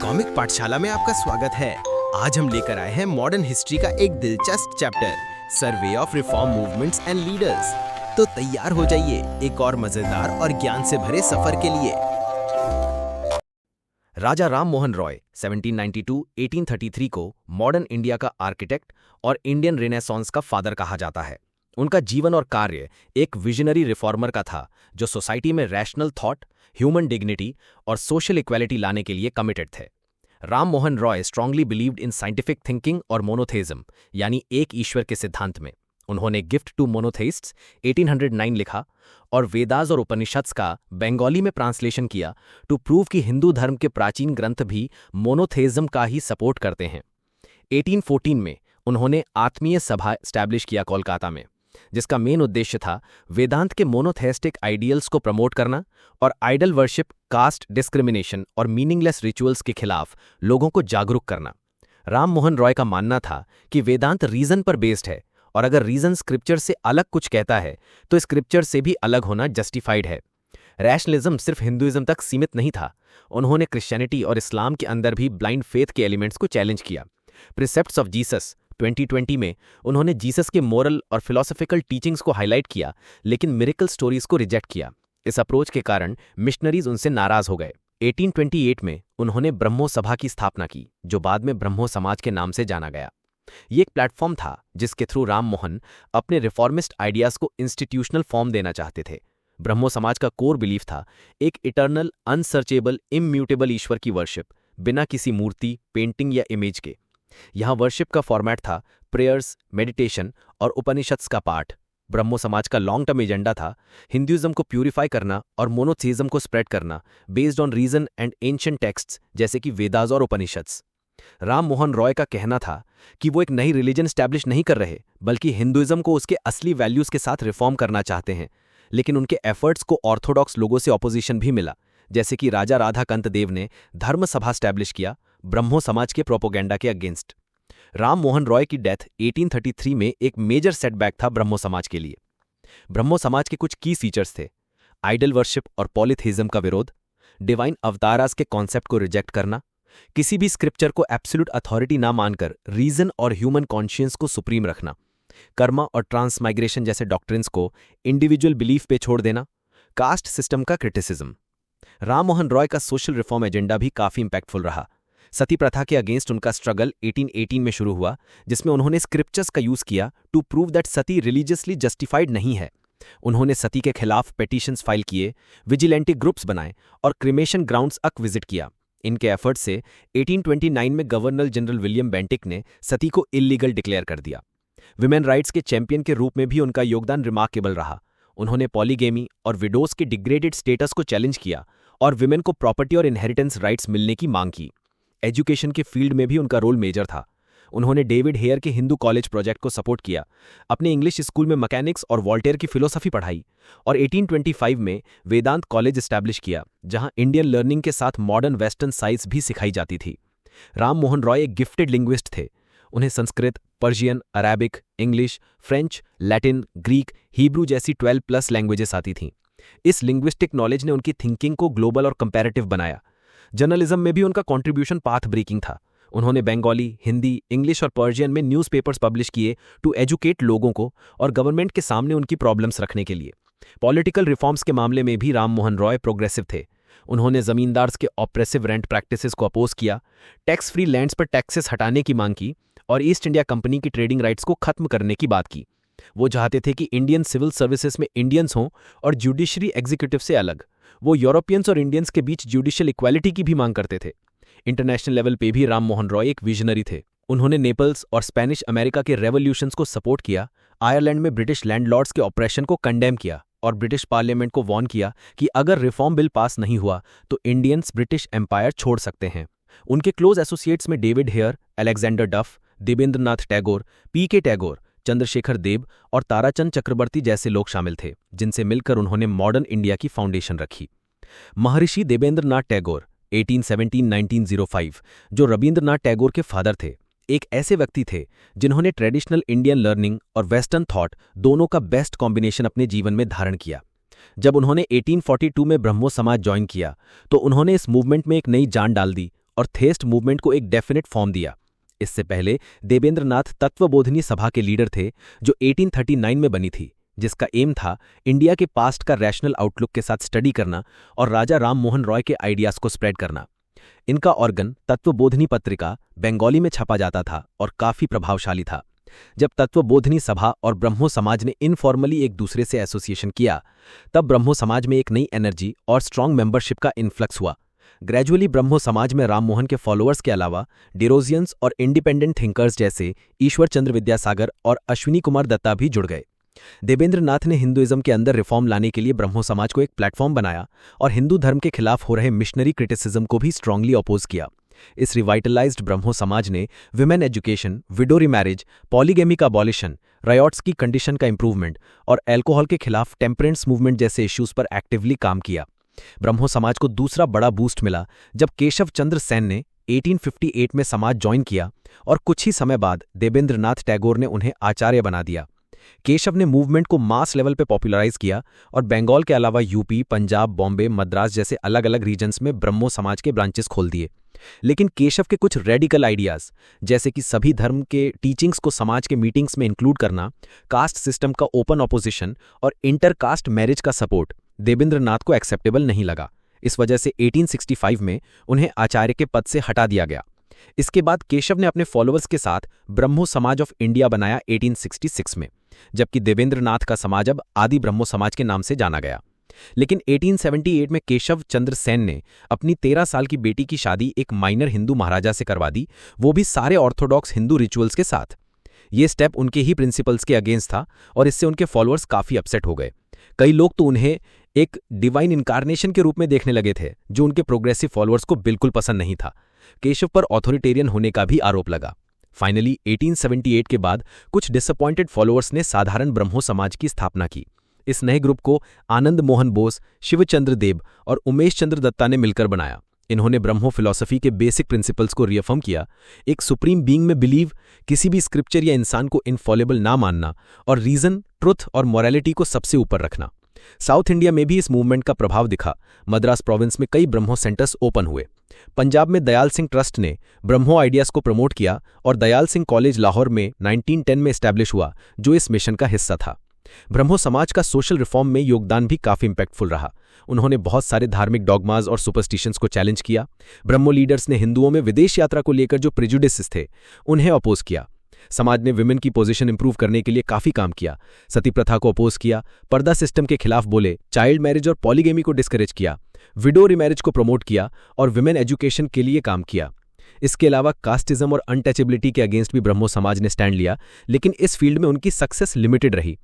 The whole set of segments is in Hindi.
कॉमिक पाठशाला में आपका स्वागत है। आज हम लेकर आए हैं मॉडर्न हिस्ट्री का एक दिलचस्प chapter, survey of reform movements and leaders. तो तैयार हो जाइए एक और मजेदार और ज्ञान से भरे सफर के लिए। राजा राम मोहन रॉय 1792-1833 को मॉडर्न इंडिया का आर्किटेक्ट और इंडियन रेनेसांस का फादर कहा जाता है। उनका जीवन और कार्य एक विजनरी रिफॉर्मर का था, जो सोसाइटी में रैशनल थॉट, ह्यूमन डिग्निटी और सोशल इक्वालिटी लाने के लिए कमिटेड थे। Ram Mohan Roy strongly believed in scientific thinking और मोनोथेइज्म, यानी एक ईश्वर के सिद्धांत में। उन्होंने गिफ्ट टू मोनोथेइस्ट्स 1809 लिखा और वेदास और उपनिषद्स का बंगाली में ट्रांसलेशन किया टू प्रूव कि हिंदू धर्म के प्राचीन ग्रंथ भी मोनोथेइज्म का ही सपोर्ट करते हैं। 1814 में उन्होंने आत्मीय सभा स्टैब्लिश किया कोलकाता में, जिसका मेन उद्देश्य था वेदांत के मोनोथेइस्टिक आइडियल्स को प्रमोट करना और आइडल वर्शिप, कास्ट डिस्क्रिमिनेशन और मीनिंगलेस रिचुअल्स के खिलाफ लोगों को जागरूक करना। राम मोहन रॉय का मानना था कि वेदांत रीजन पर बेस्ड है, और अगर रीजन स्क्रिप्चर से अलग कुछ कहता है तो स्क्रिप्चर से भी अलग होना जस्टिफाइड है। रैशनलिज्म सिर्फ हिंदुइज्म तक सीमित नहीं था, उन्होंने क्रिश्चियनिटी और इस्लाम के अंदर भी ब्लाइंड फेथ के एलिमेंट्स को चैलेंज किया। प्रिसेप्ट्स ऑफ जीसस 2020 में उन्होंने जीसस के मोरल और फिलोसॉफिकल टीचिंग्स को हाईलाइट किया, लेकिन मिरेकल स्टोरीज को रिजेक्ट किया। इस अप्रोच के कारण मिशनरीज उनसे नाराज हो गए। 1828 में उन्होंने ब्रह्मो सभा की स्थापना की, जो बाद में ब्रह्मो समाज के नाम से जाना गया। ये एक प्लेटफॉर्म था जिसके थ्रू राम मोहन अपने रिफॉर्मिस्ट आइडियाज को इंस्टीट्यूशनल फॉर्म देना चाहते थे। ब्रह्मो समाज का कोर बिलीफ था एक इटर्नल, अनसर्चेबल, इम्यूटेबल ईश्वर की वर्शिप, बिना किसी मूर्ति, पेंटिंग या इमेज के। यहाँ वर्शिप का फॉर्मेट था प्रेयर्स, मेडिटेशन और उपनिषद्स का पाठ। ब्रह्मो समाज का लॉन्ग टर्म एजेंडा था हिंदुइज्म को प्यूरिफाई करना और मोनोथेइज्म को स्प्रेड करना based on reason and ancient texts जैसे कि वेदास और उपनिषद्स। राम मोहन रॉय का कहना था कि वो एक नई रिलीजन स्टैब्लिश नहीं कर रहे, बल्कि हिंदुइज्म को उसके असली वैल्यूज के साथ रिफॉर्म करना चाहते हैं। लेकिन उनके एफर्ट्स को ऑर्थोडॉक्स लोगों से ऑपोजिशन भी मिला, जैसे कि राजा राधाकांत देव ने धर्म सभा स्टैब्लिश किया ब्रह्मो समाज के प्रोपोगेंडा के अगेंस्ट। राम मोहन रॉय की डेथ 1833 में एक मेजर सेटबैक था ब्रह्मो समाज के लिए। ब्रह्मो समाज के कुछ की फीचर्स थे: आइडल वर्शिप और पॉलीथेइज्म का विरोध, डिवाइन अवतारास के कॉन्सेप्ट को रिजेक्ट करना, किसी भी स्क्रिप्चर को एब्सोल्यूट अथॉरिटी ना मानकर रीजन और ह्यूमन कॉन्शियंस को सुप्रीम रखना, कर्मा और ट्रांसमाइग्रेशन जैसे डॉक्ट्रिन्स को इंडिविजुअल बिलीफ पे छोड़ देना, कास्ट सिस्टम का क्रिटिसिज्म। राम मोहन रॉय का सोशल रिफॉर्म एजेंडा भी काफी इंपैक्टफुल रहा। सती प्रथा के अगेंस्ट उनका स्ट्रगल 1818 में शुरू हुआ, जिसमें उन्होंने स्क्रिप्चर्स का यूज किया to prove that sati religiously justified नहीं है। उन्होंने सती के खिलाफ पेटिशंस फाइल किए, विजिलेंटी ग्रुप्स बनाए और क्रिमेशन ग्राउंड्स तक विजिट किया। इनके एफर्ट से 1829 में गवर्नर जनरल विलियम बेंटिक ने सती को इल्लीगल डिक्लेयर कर दिया। विमेन राइट्स के चैंपियन के रूप में भी उनका योगदान रिमार्केबल रहा। उन्होंने पॉलीगेमी और विडोज के डिग्रेडेड स्टेटस को चैलेंज किया और विमेन को प्रॉपर्टी और इनहेरिटेंस राइट्स मिलने की मांग की। एजुकेशन के फील्ड में भी उनका रोल मेजर था। उन्होंने डेविड हेयर के हिंदू कॉलेज प्रोजेक्ट को सपोर्ट किया, अपने इंग्लिश स्कूल में मैकेनिक्स और वॉल्टेयर की फिलोसफी पढ़ाई और 1825 में वेदांत कॉलेज एस्टैब्लिश किया, जहां इंडियन लर्निंग के साथ मॉडर्न वेस्टर्न साइंस भी सिखाई जाती थी। राम मोहन रॉय एक गिफ्टेड लिंग्विस्ट थे। उन्हें Sanskrit, Persian, Arabic, English, French, Latin, Greek, Hebrew जैसी 12+ लैंग्वेजेस आती थीं। इस लिंग्विस्टिक नॉलेज ने उनकी थिंकिंग को ग्लोबल और कंपैरेटिव बनाया। जर्नलिज्म में भी उनका कंट्रीब्यूशन पाथ ब्रेकिंग था। उन्होंने बंगाली, हिंदी, इंग्लिश और पर्शियन में न्यूज़पेपर्स पब्लिश किए टू एजुकेट लोगों को और गवर्नमेंट के सामने उनकी प्रॉब्लम्स रखने के लिए। पॉलिटिकल रिफॉर्म्स के मामले में भी राम मोहन रॉय प्रोग्रेसिव थे। उन्होंने जमींदार्स के ऑप्रेसिव रेंट प्रैक्टिसेस को अपोज किया, टैक्स फ्री लैंड्स पर टैक्सेस हटाने की मांग की और ईस्ट इंडिया कंपनी की ट्रेडिंग राइट्स को खत्म करने की बात की। वो चाहते थे कि इंडियन सिविल सर्विसेज में इंडियंस हों और जुडिशरी एग्जीक्यूटिव से अलग। वो यूरोपियंस और इंडियंस के बीच जुडिशियल इक्वालिटी की भी मांग करते थे। इंटरनेशनल लेवल पे भी राम मोहन रॉय एक विजनरी थे। उन्होंने नेपल्स और स्पेनिश अमेरिका के रेवोल्यूशंस को सपोर्ट किया, आयरलैंड में ब्रिटिश लैंडलॉर्ड्स के ऑपरेशन को कंडेम किया और ब्रिटिश पार्लियामेंट को वार्न किया कि अगर रिफॉर्म बिल पास नहीं हुआ तो इंडियंस ब्रिटिश एम्पायर छोड़ सकते हैं। उनके क्लोज एसोसिएट्स में डेविड हेयर, अलेक्जेंडर डफ, देवेंद्रनाथ टैगोर, पी.के. टैगोर, चंद्रशेखर देव और ताराचंद चक्रवर्ती जैसे लोग शामिल थे, जिनसे मिलकर उन्होंने मॉडर्न इंडिया की फाउंडेशन रखी। महर्षि देवेंद्रनाथ टैगोर 1817-1905, जो रविंद्रनाथ टैगोर के फादर थे, एक ऐसे व्यक्ति थे जिन्होंने ट्रेडिशनल इंडियन लर्निंग और वेस्टर्न थॉट दोनों का बेस्ट कॉम्बिनेशन अपने जीवन में धारण किया। जब उन्होंने 1842 में ब्रह्मो समाज ज्वाइन किया तो उन्होंने इस मूवमेंट में एक नई जान डाल दी और थेस्ट मूवमेंट को एक डेफिनेट फॉर्म दिया। इससे पहले देवेंद्रनाथ तत्वबोधिनी सभा के लीडर थे, जो 1839 में बनी थी, जिसका एम था इंडिया के पास्ट का रैशनल आउटलुक के साथ स्टडी करना और राजा राम मोहन रॉय के आइडियाज को स्प्रेड करना। इनका ऑर्गन तत्वबोधिनी पत्रिका बंगाली में छपा जाता था और काफी प्रभावशाली था। जब तत्वबोधिनी सभा और ब्रह्मो समाज ने इनफॉर्मली एक दूसरे से एसोसिएशन किया, तब ब्रह्मो समाज में एक नई एनर्जी और स्ट्रांग मेंबरशिप का इन्फ्लक्स हुआ। ग्रेजुअली ब्रह्मो समाज में राम मोहन के फॉलोअर्स के अलावा डिरोजियंस और इंडिपेंडेंट थिंकर्स जैसे ईश्वर चंद्र विद्यासागर और अश्विनी कुमार दत्ता भी जुड़ गए। देवेंद्रनाथ ने हिंदुइज्म के अंदर रिफॉर्म लाने के लिए ब्रह्मो समाज को एक प्लेटफॉर्म बनाया और हिंदू धर्म के खिलाफ हो रहे मिशनरी क्रिटिसिज्म को भी स्ट्रांगली अपोज किया। इस रिवाइटलाइज्ड ब्रह्मो समाज ने women education, window remarriage, polygamy का अबॉलिशन, रायट्स की कंडीशन का इंप्रूवमेंट और अल्कोहल के खिलाफ टेम्परेंस मूवमेंट जैसे इश्यूज पर एक्टिवली काम किया। ब्रह्मो समाज को दूसरा बड़ा बूस्ट मिला जब केशव चंद्र सेन ने 1858 में समाज ज्वाइन किया और कुछ ही समय बाद देवेंद्रनाथ टैगोर ने उन्हें आचार्य बना दिया। केशव ने मूवमेंट को मास लेवल पे पॉपुलराइज किया और बंगाल के अलावा यूपी, पंजाब, बॉम्बे, मद्रास जैसे अलग अलग रीजन्स में ब्रह्मो समाज के ब्रांचेस खोल दिए। लेकिन केशव के कुछ रेडिकल आइडियाज, जैसे कि सभी धर्म के टीचिंग्स को समाज के मीटिंग्स में इंक्लूड करना, कास्ट सिस्टम का ओपन ऑपोजिशन और इंटरकास्ट मैरिज का सपोर्ट, देवेंद्रनाथ को एक्सेप्टेबल नहीं लगा। इस वजह से 1865 में उन्हें आचार्य के पद से हटा दिया गया। इसके बाद केशव ने अपने फॉलोअर्स के साथ ब्रह्मो समाज ऑफ इंडिया बनाया 1866 में, जबकि देवेंद्रनाथ का समाज अब आदि ब्रह्मो समाज के नाम से जाना गया। लेकिन 1878 में केशव चंद्र सेन ने अपनी 13 साल की बेटी की शादी एक माइनर हिंदू महाराजा से करवा दी, वो भी सारे ऑर्थोडॉक्स हिंदू रिचुअल्स के साथ। ये स्टेप उनके ही प्रिंसिपल्स के अगेंस्ट था और इससे उनके फॉलोअर्स काफी अपसेट हो गए। कई लोग तो उन्हें एक डिवाइन इनकारनेशन के रूप में देखने लगे थे, जो उनके प्रोग्रेसिव फॉलोअर्स को बिल्कुल पसंद नहीं था। केशव पर ऑथोरिटेरियन होने का भी आरोप लगा। फाइनली 1878 के बाद कुछ डिसअपॉइंटेड फॉलोअर्स ने साधारण ब्रह्मो समाज की स्थापना की। इस नए ग्रुप को आनंद मोहन बोस, शिवचंद्र देब और उमेश चंद्र दत्ता ने मिलकर बनाया। इन्होंने ब्रह्मो फिलॉसफी के बेसिक प्रिंसिपल्स को रिअफर्म किया, एक सुप्रीम बीइंग में बिलीव, किसी भी स्क्रिप्चर या इंसान को इनफॉलेबल ना मानना और रीजन, ट्रुथ और मॉरलिटी को सबसे ऊपर रखना। साउथ इंडिया में भी इस मूवमेंट का प्रभाव दिखा। मद्रास प्रोविंस में कई ब्रह्मो सेंटर्स ओपन हुए। पंजाब में दयाल सिंह ट्रस्ट ने ब्रह्मो आइडियाज को प्रमोट किया और दयाल सिंह कॉलेज लाहौर में 1910 में एस्टैब्लिश हुआ, जो इस मिशन का हिस्सा था। ब्रह्मो समाज का सोशल रिफॉर्म में योगदान भी काफी इंपैक्टफुल रहा। उन्होंने बहुत सारे धार्मिक डॉगमाज और सुपरस्टिशंस को चैलेंज किया। ब्रह्मो लीडर्स ने हिंदुओं में विदेश यात्रा को लेकर जो प्रेजुडिसेस थे, उन्हें अपोज किया। समाज ने विमेन की पोजीशन इंप्रूव करने के लिए काफी काम किया। सती प्रथा को अपोज किया, पर्दा सिस्टम के खिलाफ बोले, चाइल्ड मैरिज और पॉलीगेमी को डिस्करेज किया, विडो रीमैरिज को प्रमोट किया और विमेन एजुकेशन के लिए काम किया। इसके अलावा कास्टिज्म और अनटचेबिलिटी के अगेंस्ट भी ब्रह्मो समाज ने स्टैंड लिया, लेकिन इस फील्ड में उनकी सक्सेस लिमिटेड रही।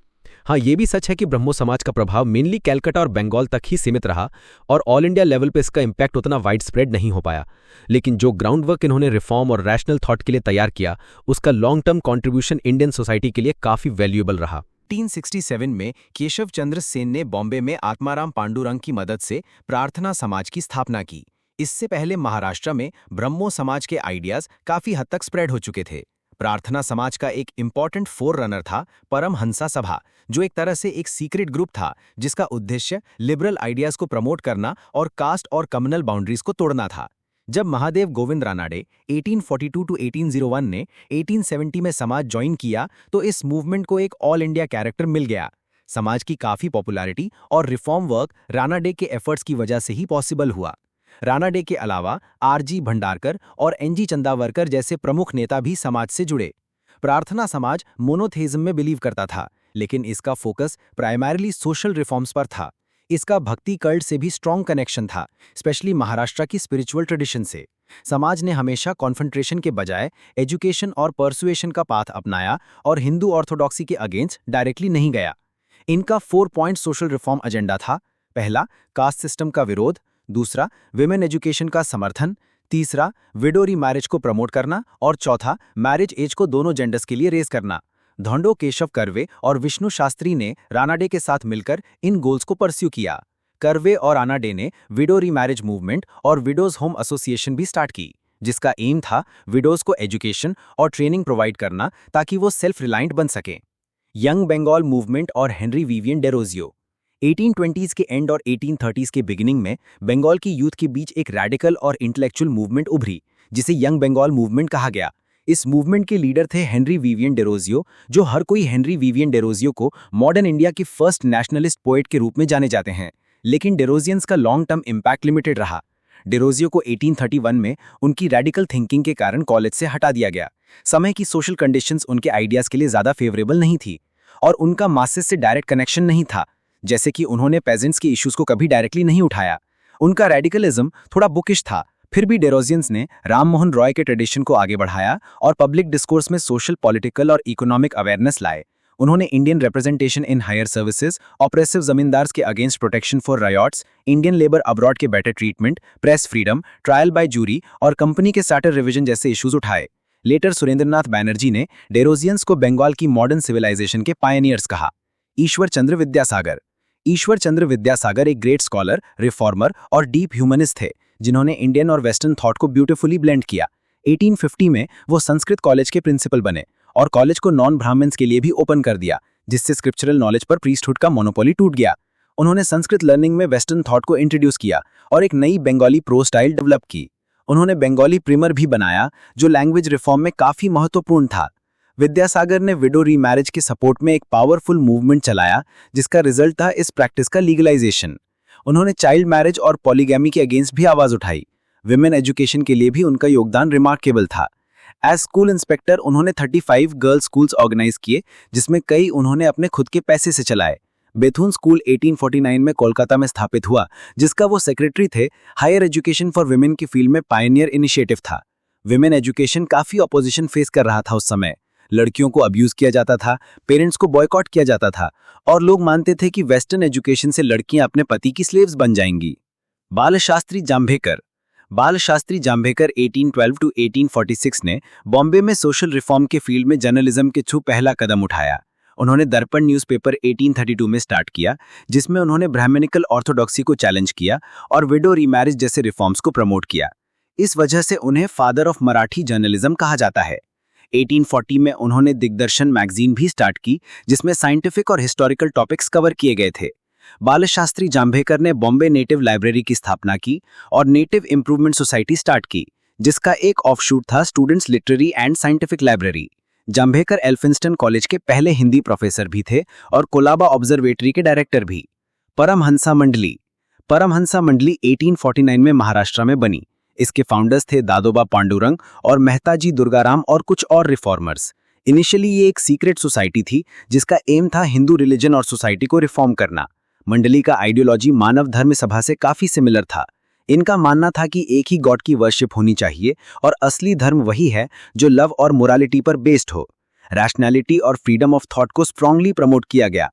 हाँ, ये भी सच है कि ब्रह्मो समाज का प्रभाव मेनली कैलकाटा और बंगाल तक ही सीमित रहा और ऑल इंडिया लेवल पर इसका इंपैक्ट उतना वाइड स्प्रेड नहीं हो पाया। लेकिन जो ग्राउंड वर्क इन्होंने रिफॉर्म और रैशनल थॉट के लिए तैयार किया, उसका long term contribution Indian society के लिए काफी वैल्यूएबल रहा। 1867 में केशव चंद्र सेन ने बॉम्बे में आत्माराम पांडुरंग की मदद से प्रार्थना समाज की स्थापना की। इससे पहले महाराष्ट्र में ब्रह्मो समाज के आइडियाज काफी हद तक स्प्रेड हो चुके थे। प्रार्थना समाज का एक इम्पॉर्टेंट फोररनर था परमहंसा सभा, जो एक तरह से एक सीक्रेट ग्रुप था जिसका उद्देश्य लिबरल आइडियाज को प्रमोट करना और कास्ट और कम्युनल बाउंड्रीज को तोड़ना था। जब महादेव गोविंद रानाडे 1842 टू 1801 ने 1870 में समाज ज्वाइन किया, तो इस मूवमेंट को एक ऑल इंडिया कैरेक्टर मिल गया। समाज की काफी पॉपुलैरिटी और रिफॉर्म वर्क रानाडे के एफर्ट्स की वजह से ही पॉसिबल हुआ। रानाडे के अलावा आरजी भंडारकर और एनजी चंदावरकर जैसे प्रमुख नेता भी समाज से जुड़े। प्रार्थना समाज मोनोथेइज्म में बिलीव करता था, लेकिन इसका फोकस प्राइमरीली सोशल रिफॉर्म्स पर था। इसका भक्ति कल्ट से भी स्ट्रॉन्ग कनेक्शन था, स्पेशली महाराष्ट्र की स्पिरिचुअल ट्रेडिशन से। समाज ने हमेशा कॉन्फ्रंट्रेशन के बजाय एजुकेशन और परसुएशन का पाथ अपनाया और हिंदू ऑर्थोडॉक्सी के अगेंस्ट डायरेक्टली नहीं गया। इनका 4 पॉइंट सोशल रिफॉर्म एजेंडा था। पहला, कास्ट सिस्टम का विरोध। दूसरा, विमेन एजुकेशन का समर्थन। तीसरा, विडो रीमैरिज को प्रमोट करना और चौथा, मैरिज एज को दोनों जेंडर्स के लिए रेज करना। धोंडो केशव कर्वे और विष्णु शास्त्री ने रानाडे के साथ मिलकर इन गोल्स को परस्यू किया। कर्वे और रानाडे ने विडो रीमैरिज मूवमेंट और विडोज होम एसोसिएशन भी स्टार्ट की, जिसका एम था विडोज को एजुकेशन और ट्रेनिंग प्रोवाइड करना ताकि वो सेल्फ रिलायंट बन सकें। यंग बंगाल मूवमेंट और हेनरी विवियन डेरोजियो 1820s के एंड और 1830s के बिगिनिंग में बंगाल की यूथ के बीच एक रैडिकल और इंटेलेक्चुअल मूवमेंट उभरी, जिसे यंग बंगाल मूवमेंट कहा गया। इस मूवमेंट के लीडर थे हेनरी विवियन डेरोजियो, जो हर कोई हेनरी विवियन डेरोजियो को मॉडर्न इंडिया की फर्स्ट नेशनलिस्ट पोएट के रूप में जाने जाते हैं। लेकिन डेरोजियंस का लॉन्ग टर्म इम्पैक्ट लिमिटेड रहा। डेरोजियो को 1831 में उनकी रेडिकल थिंकिंग के कारण कॉलेज से हटा दिया गया। समय की सोशल कंडीशंस उनके आइडियाज के लिए ज्यादा फेवरेबल नहीं थी और उनका मासेस से डायरेक्ट कनेक्शन नहीं था, जैसे कि उन्होंने पेजेंट्स के इश्यूज को कभी डायरेक्टली नहीं उठाया। उनका रेडिकलिज्म थोड़ा बुकिश था, फिर भी डेरोजियंस ने राम मोहन रॉय के ट्रेडिशन को आगे बढ़ाया और पब्लिक डिस्कोर्स में सोशल, पॉलिटिकल और इकोनॉमिक अवेयरनेस लाए। उन्होंने Indian representation in higher services, oppressive zamindars के against protection for ryots, Indian labour abroad के better treatment, press freedom, trial by jury और कंपनी के चार्टर रिवीजन जैसे इश्यूज उठाए। लेटर सुरेंद्रनाथ बैनर्जी ने डेरोजियंस को बंगाल की मॉडर्न सिविलाइजेशन के पायनियर्स कहा। ईश्वर चंद्र विद्यासागर एक ग्रेट स्कॉलर, रिफॉर्मर और डीप ह्यूमनिस्ट थे, जिन्होंने इंडियन और वेस्टर्न थॉट को ब्यूटीफुली ब्लेंड किया। 1850 में वो संस्कृत कॉलेज के प्रिंसिपल बने और कॉलेज को नॉन ब्राह्मण्स के लिए भी ओपन कर दिया, जिससे स्क्रिप्चरल नॉलेज पर प्रीस्टहुड का मोनोपोली टूट गया। उन्होंने संस्कृत लर्निंग में वेस्टर्न थॉट को इंट्रोड्यूस किया और एक नई बंगाली प्रो स्टाइल डेवलप की। उन्होंने बंगाली प्रिमर भी बनाया, जो लैंग्वेज रिफॉर्म में काफी महत्वपूर्ण था। विद्यासागर ने विडो रीमैरिज के सपोर्ट में एक पावरफुल मूवमेंट चलाया, जिसका रिजल्ट था इस प्रैक्टिस का लीगलाइजेशन। उन्होंने चाइल्ड मैरिज और पॉलीगैमी के अगेंस्ट भी आवाज उठाई। विमेन एजुकेशन के लिए भी उनका योगदान रिमार्केबल था। एज स्कूल इंस्पेक्टर उन्होंने 35 गर्ल्स स्कूल्स ऑर्गेनाइज किए, जिसमें कई उन्होंने अपने खुद के पैसे से चलाए। बेथुन स्कूल 1849 में कोलकाता में स्थापित हुआ, जिसका वो सेक्रेटरी थे। हायर एजुकेशन फॉर विमेन की फील्ड में पायनियर इनिशिएटिव था। विमेन एजुकेशन काफी ऑपोजिशन फेस कर रहा था उस समय। लड़कियों को अब्यूज किया जाता था, पेरेंट्स को बॉयकॉट किया जाता था और लोग मानते थे कि वेस्टर्न एजुकेशन से लड़कियां अपने पति की स्लेव्स बन जाएंगी। बालशास्त्री जाम्भेकर 1812 टू 1846 ने बॉम्बे में सोशल रिफॉर्म के फील्ड में जर्नलिज्म के थ्रू पहला कदम उठाया। उन्होंने दर्पण न्यूज़पेपर 1832 में स्टार्ट किया, जिसमें उन्होंने ब्राह्मणिकल ऑर्थोडॉक्सी को चैलेंज किया और विडो रीमैरिज जैसे रिफॉर्म्स को प्रमोट किया। इस वजह से उन्हें फादर ऑफ मराठी जर्नलिज्म कहा जाता है। 1840 में उन्होंने दिग्दर्शन मैगजीन भी स्टार्ट की, जिसमें साइंटिफिक और हिस्टोरिकल टॉपिक्स कवर किए गए थे। बालशास्त्री जाम्भेकर ने बॉम्बे नेटिव लाइब्रेरी की स्थापना की और नेटिव इंप्रूवमेंट सोसाइटी स्टार्ट की, जिसका एक ऑफशूट था students literary and scientific library. Jambhekar Elphinstone college के पहले हिंदी प्रोफेसर भी थे और कोलाबा ऑब्जर्वेटरी के डायरेक्टर भी। परमहंसा मंडली 1849 में महाराष्ट्र में बनी। इसके फाउंडर्स थे दादोबा पांडुरंग और मेहताजी दुर्गाराम और कुछ और रिफॉर्मर्स। इनिशियली ये एक सीक्रेट सोसाइटी थी, जिसका एम था हिंदू रिलीजन और सोसाइटी को रिफॉर्म करना। मंडली का आइडियोलॉजी मानव धर्म सभा से काफी सिमिलर था। इनका मानना था कि एक ही गॉड की वर्शिप होनी चाहिए और असली धर्म वही है जो लव और मोरालिटी पर बेस्ड हो। रैशनैलिटी और फ्रीडम ऑफ थॉट को स्ट्रांगली प्रमोट किया गया।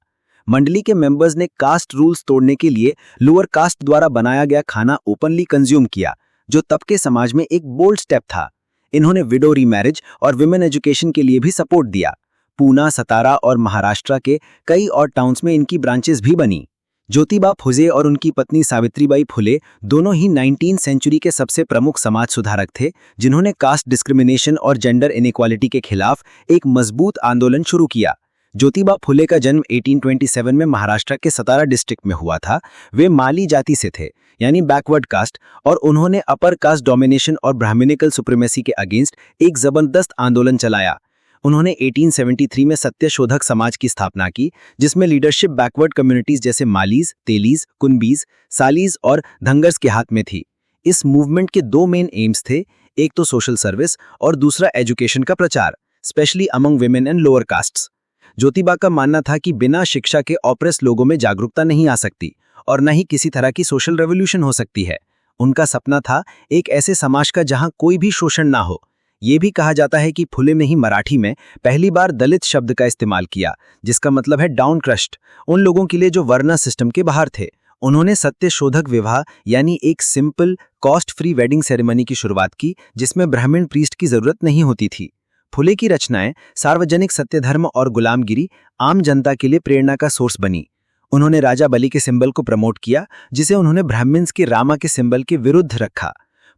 मंडली के मेंबर्स ने कास्ट रूल्स तोड़ने के लिए लोअर कास्ट द्वारा बनाया गया खाना ओपनली कंज्यूम किया, जो तब के समाज में एक बोल्ड स्टेप था। इन्होंने विडो रीमैरिज और विमेन एजुकेशन के लिए भी सपोर्ट दिया। पूना, सतारा और महाराष्ट्र के कई और टाउन्स में इनकी ब्रांचेस भी बनी। ज्योतिबा फुले और उनकी पत्नी सावित्रीबाई फुले दोनों ही 19वीं सेंचुरी के सबसे प्रमुख समाज सुधारक थे, जिन्होंने कास्ट डिस्क्रिमिनेशन और जेंडर इनइक्वालिटी के खिलाफ एक मजबूत आंदोलन शुरू किया। ज्योतिबा फुले का जन्म 1827 में महाराष्ट्र के सतारा डिस्ट्रिक्ट में हुआ था। वे माली जाति से थे, यानी बैकवर्ड कास्ट, और उन्होंने अपर कास्ट डोमिनेशन और ब्राह्मणिकल सुप्रीमेसी के अगेंस्ट एक जबरदस्त आंदोलन चलाया। उन्होंने 1873 में सत्यशोधक समाज की स्थापना की, जिसमें लीडरशिप बैकवर्ड कम्युनिटीज जैसे मालीज, तेलीज, कुनबीज, सालीज और धंगर्स के हाथ में थी। इस मूवमेंट के दो मेन एम्स थे, एक तो सोशल सर्विस और दूसरा एजुकेशन का प्रचार, specially among women and lower castes. Jyotiba का मानना था कि बिना शिक्षा के ऑप्रेस लोगों में जागरूकता नहीं आ सकती और न ही किसी तरह की सोशल रेवोल्यूशन हो सकती है। उनका सपना था एक ऐसे समाज का जहां कोई भी शोषण ना हो। ये भी कहा जाता है कि फुले ने ही मराठी में पहली बार दलित शब्द का इस्तेमाल किया, जिसका मतलब है डाउन क्रस्ट, उन लोगों के लिए जो वर्ण सिस्टम के बाहर थे। उन्होंने सत्यशोधक विवाह यानी एक simple cost free wedding ceremony की शुरुआत की, जिसमें ब्राह्मण प्रीस्ट की जरूरत नहीं होती थी। फुले की रचनाएं सार्वजनिक सत्यधर्म और गुलामगिरी आम जनता के लिए प्रेरणा का सोर्स बनी। उन्होंने राजा बलि के सिंबल को प्रमोट किया, जिसे उन्होंने ब्राह्मण्स के रामा के सिंबल के विरुद्ध रखा।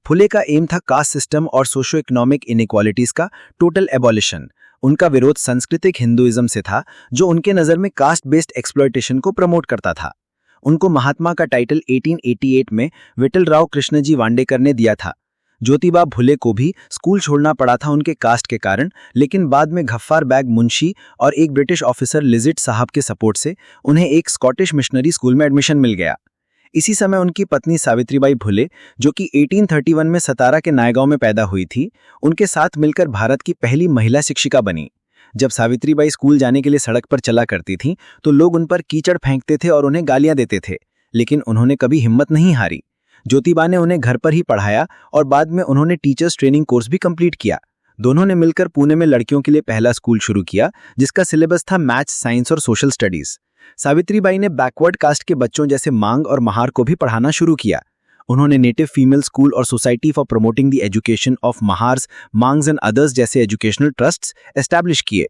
फुले का एम था कास्ट सिस्टम और सोशो इकोनॉमिक इनइक्वालिटीज का टोटल एबॉलिशन। उनका विरोध सांस्कृतिक हिंदुइज्म से था, जो उनके नज़र में कास्ट बेस्ड एक्सप्लॉयटेशन को प्रमोट करता था। उनको महात्मा का टाइटल 1888 में विठल राव कृष्णजी वांडेकर ने दिया था। ज्योतिबा फुले को भी स्कूल छोड़ना पड़ा था उनके कास्ट के कारण, लेकिन बाद में गफ्फार बैग मुंशी और एक ब्रिटिश ऑफिसर लिजिट साहब के सपोर्ट से उन्हें एक स्कॉटिश मिशनरी स्कूल में एडमिशन मिल गया। इसी समय उनकी पत्नी सावित्रीबाई फुले, जो कि 1831 में सतारा के नायगांव में पैदा हुई थी, उनके साथ मिलकर भारत की पहली महिला शिक्षिका बनी। जब सावित्रीबाई स्कूल जाने के लिए सड़क पर चला करती थीं, तो लोग उन पर कीचड़ फेंकते थे और उन्हें गालियां देते थे, लेकिन उन्होंने कभी हिम्मत नहीं हारी। ज्योतिबा ने उन्हें घर पर ही पढ़ाया और बाद में उन्होंने टीचर्स ट्रेनिंग कोर्स भी कंप्लीट किया। दोनों ने मिलकर पुणे में लड़कियों के लिए पहला स्कूल शुरू किया, जिसका सिलेबस था मैथ्स, साइंस और सोशल स्टडीज। सावित्रीबाई ने बैकवर्ड कास्ट के बच्चों जैसे मांग और महार को भी पढ़ाना शुरू किया। उन्होंने नेटिव फीमेल स्कूल और society for promoting the education of Mahars, Mangs and others जैसे एजुकेशनल ट्रस्ट्स एस्टैब्लिश किए।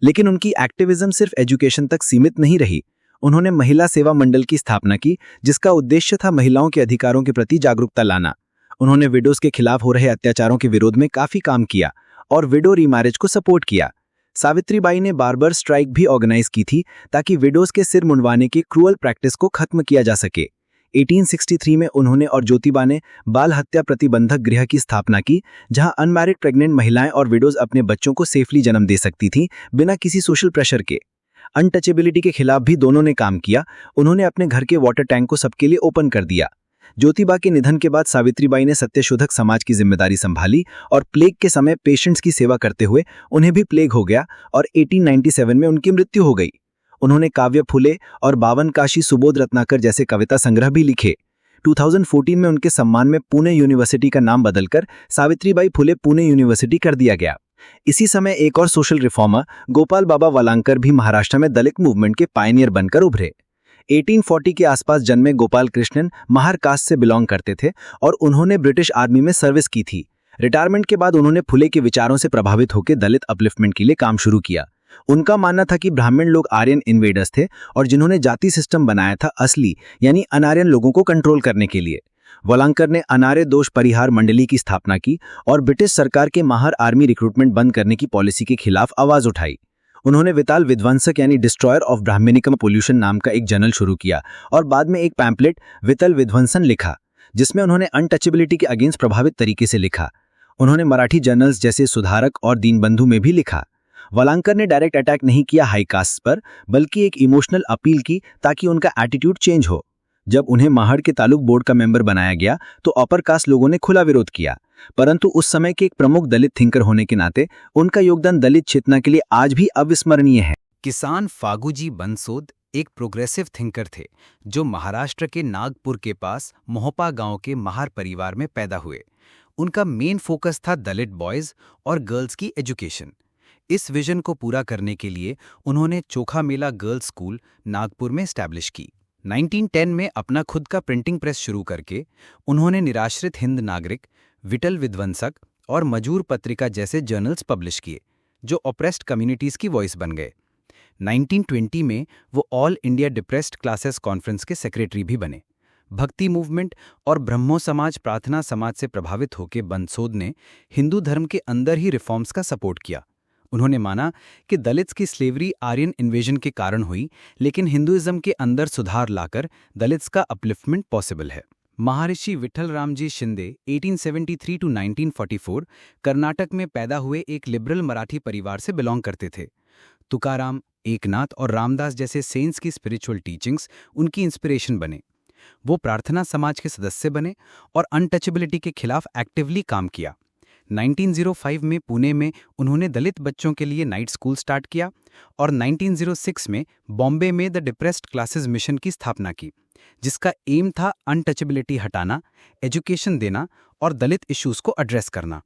लेकिन उनकी एक्टिविज्म सिर्फ एजुकेशन तक सीमित नहीं रही। उन्होंने महिला सेवा मंडल की स्थापना की, जिसका उद्देश्य था महिलाओं के अधिकारों के प्रति जागरूकता लाना। उन्होंने विडोज के खिलाफ हो रहे अत्याचारों के विरोध में काफी काम किया और विडो रीमैरिज को सपोर्ट किया। सावित्रीबाई ने बार्बर स्ट्राइक भी ऑर्गेनाइज की थी, ताकि विडोज के सिर मुंडवाने के क्रूअल प्रैक्टिस को खत्म किया जा सके। 1863 में उन्होंने और ज्योतिबा ने बाल हत्या प्रतिबंधक गृह की स्थापना की, जहां अनमैरिड प्रेग्नेंट महिलाएं और विडोज अपने बच्चों को सेफली जन्म दे सकती थीं, बिना किसी सोशल प्रेशर के। अनटचेबिलिटी के खिलाफ भी दोनों ने काम किया। उन्होंने अपने घर के वाटर टैंक को सबके लिए ओपन कर दिया। ज्योतिबा के निधन के बाद सावित्रीबाई ने सत्यशोधक समाज की जिम्मेदारी संभाली और प्लेग के समय पेशेंट्स की सेवा करते हुए उन्हें भी प्लेग हो गया और 1897 में उनकी मृत्यु हो गई। उन्होंने काव्य फुले और बावन काशी सुबोध रत्नाकर जैसे कविता संग्रह भी लिखे। 2014 में उनके सम्मान में पुणे यूनिवर्सिटी का नाम बदलकर सावित्रीबाई फुले पुणे यूनिवर्सिटी कर दिया गया। इसी समय एक और सोशल रिफॉर्मर गोपाल बाबा वालांकर भी महाराष्ट्र में दलित मूवमेंट के पायनियर बनकर उभरे। 1840 के आसपास जन्मे गोपाल कृष्णन महार कास्ट से बिलोंग करते थे और उन्होंने ब्रिटिश आर्मी में सर्विस की थी। रिटायरमेंट के बाद उन्होंने फुले के विचारों से प्रभावित होकर दलित अपलिफ्टमेंट के लिए काम शुरू किया। उनका मानना था कि ब्राह्मण लोग आर्यन इन्वेडर्स थे और जिन्होंने जाति सिस्टम बनाया था असली यानी अनार्यन लोगों को कंट्रोल करने के लिए। वालांकर ने अनार्य दोष परिहार मंडली की स्थापना की और ब्रिटिश सरकार के महार आर्मी रिक्रूटमेंट बंद करने की पॉलिसी के खिलाफ आवाज उठाई। उन्होंने विताल विध्वंसक यानी डिस्ट्रॉयर ऑफ ब्राह्मणिकम पोल्यूशन नाम का एक जर्नल शुरू किया और बाद में एक पैम्पलेट वितल विध्वंसन लिखा, जिसमें उन्होंने अनटचेबिलिटी के अगेंस्ट प्रभावित तरीके से लिखा। उन्होंने मराठी जर्नल्स जैसे सुधारक और दीनबंधु में भी लिखा। वालांकर ने डायरेक्ट अटैक नहीं किया हाई कास्ट पर, बल्कि एक इमोशनल अपील की ताकि उनका एटीट्यूड चेंज हो। जब उन्हें महाड़ के तालुक बोर्ड का मेंबर बनाया गया तो अपर कास्ट लोगों ने खुला विरोध किया, परंतु उस समय के एक प्रमुख दलित थिंकर होने के नाते उनका योगदान दलित चेतना के लिए आज भी अविस्मरणीय है। किसान फागूजी बंसोद एक प्रोग्रेसिव थिंकर थे जो महाराष्ट्र के नागपुर के पास मोहपा गांव के महार परिवार में पैदा हुए। उनका मेन फोकस था दलित बॉयज और गर्ल्स की एजुकेशन। इस विजन को पूरा करने के लिए उन्होंने चोखा मेला गर्ल्स स्कूल नागपुर में एस्टैब्लिश की। 1910 में अपना खुद का प्रिंटिंग प्रेस शुरू करके उन्होंने निराश्रित हिंद नागरिक, विटल विध्वंसक और मजूर पत्रिका जैसे जर्नल्स पब्लिश किए, जो ऑप्रेस्ड कम्युनिटीज़ की वॉइस बन गए। 1920 में वो all India depressed classes conference के सेक्रेटरी भी बने। भक्ति मूवमेंट और ब्रह्मो समाज प्रार्थना समाज से प्रभावित होकर बंसोद ने हिंदू धर्म के अंदर ही रिफॉर्म्स का सपोर्ट किया। उन्होंने माना कि दलित्स की स्लेवरी आर्यन इन्वेजन के कारण हुई, लेकिन हिंदुइज्म के अंदर सुधार लाकर दलित्स का अपलिफ्टमेंट पॉसिबल है। महर्षि विठल रामजी शिंदे 1873 टू 1944 कर्नाटक में पैदा हुए एक लिबरल मराठी परिवार से बिलोंग करते थे। तुकाराम, एकनाथ और रामदास जैसे सेंट्स की स्पिरिचुअल टीचिंग्स उनकी इंस्पिरेशन बने। वो प्रार्थना समाज के सदस्य बने और अनटचेबिलिटी के खिलाफ एक्टिवली काम किया। 1905 में पुणे में उन्होंने दलित बच्चों के लिए नाइट स्कूल स्टार्ट किया और 1906 में बॉम्बे में द डिप्रेस्ड क्लासेस मिशन की स्थापना की, जिसका एम था अनटचेबिलिटी हटाना, एजुकेशन देना और दलित इश्यूज को एड्रेस करना।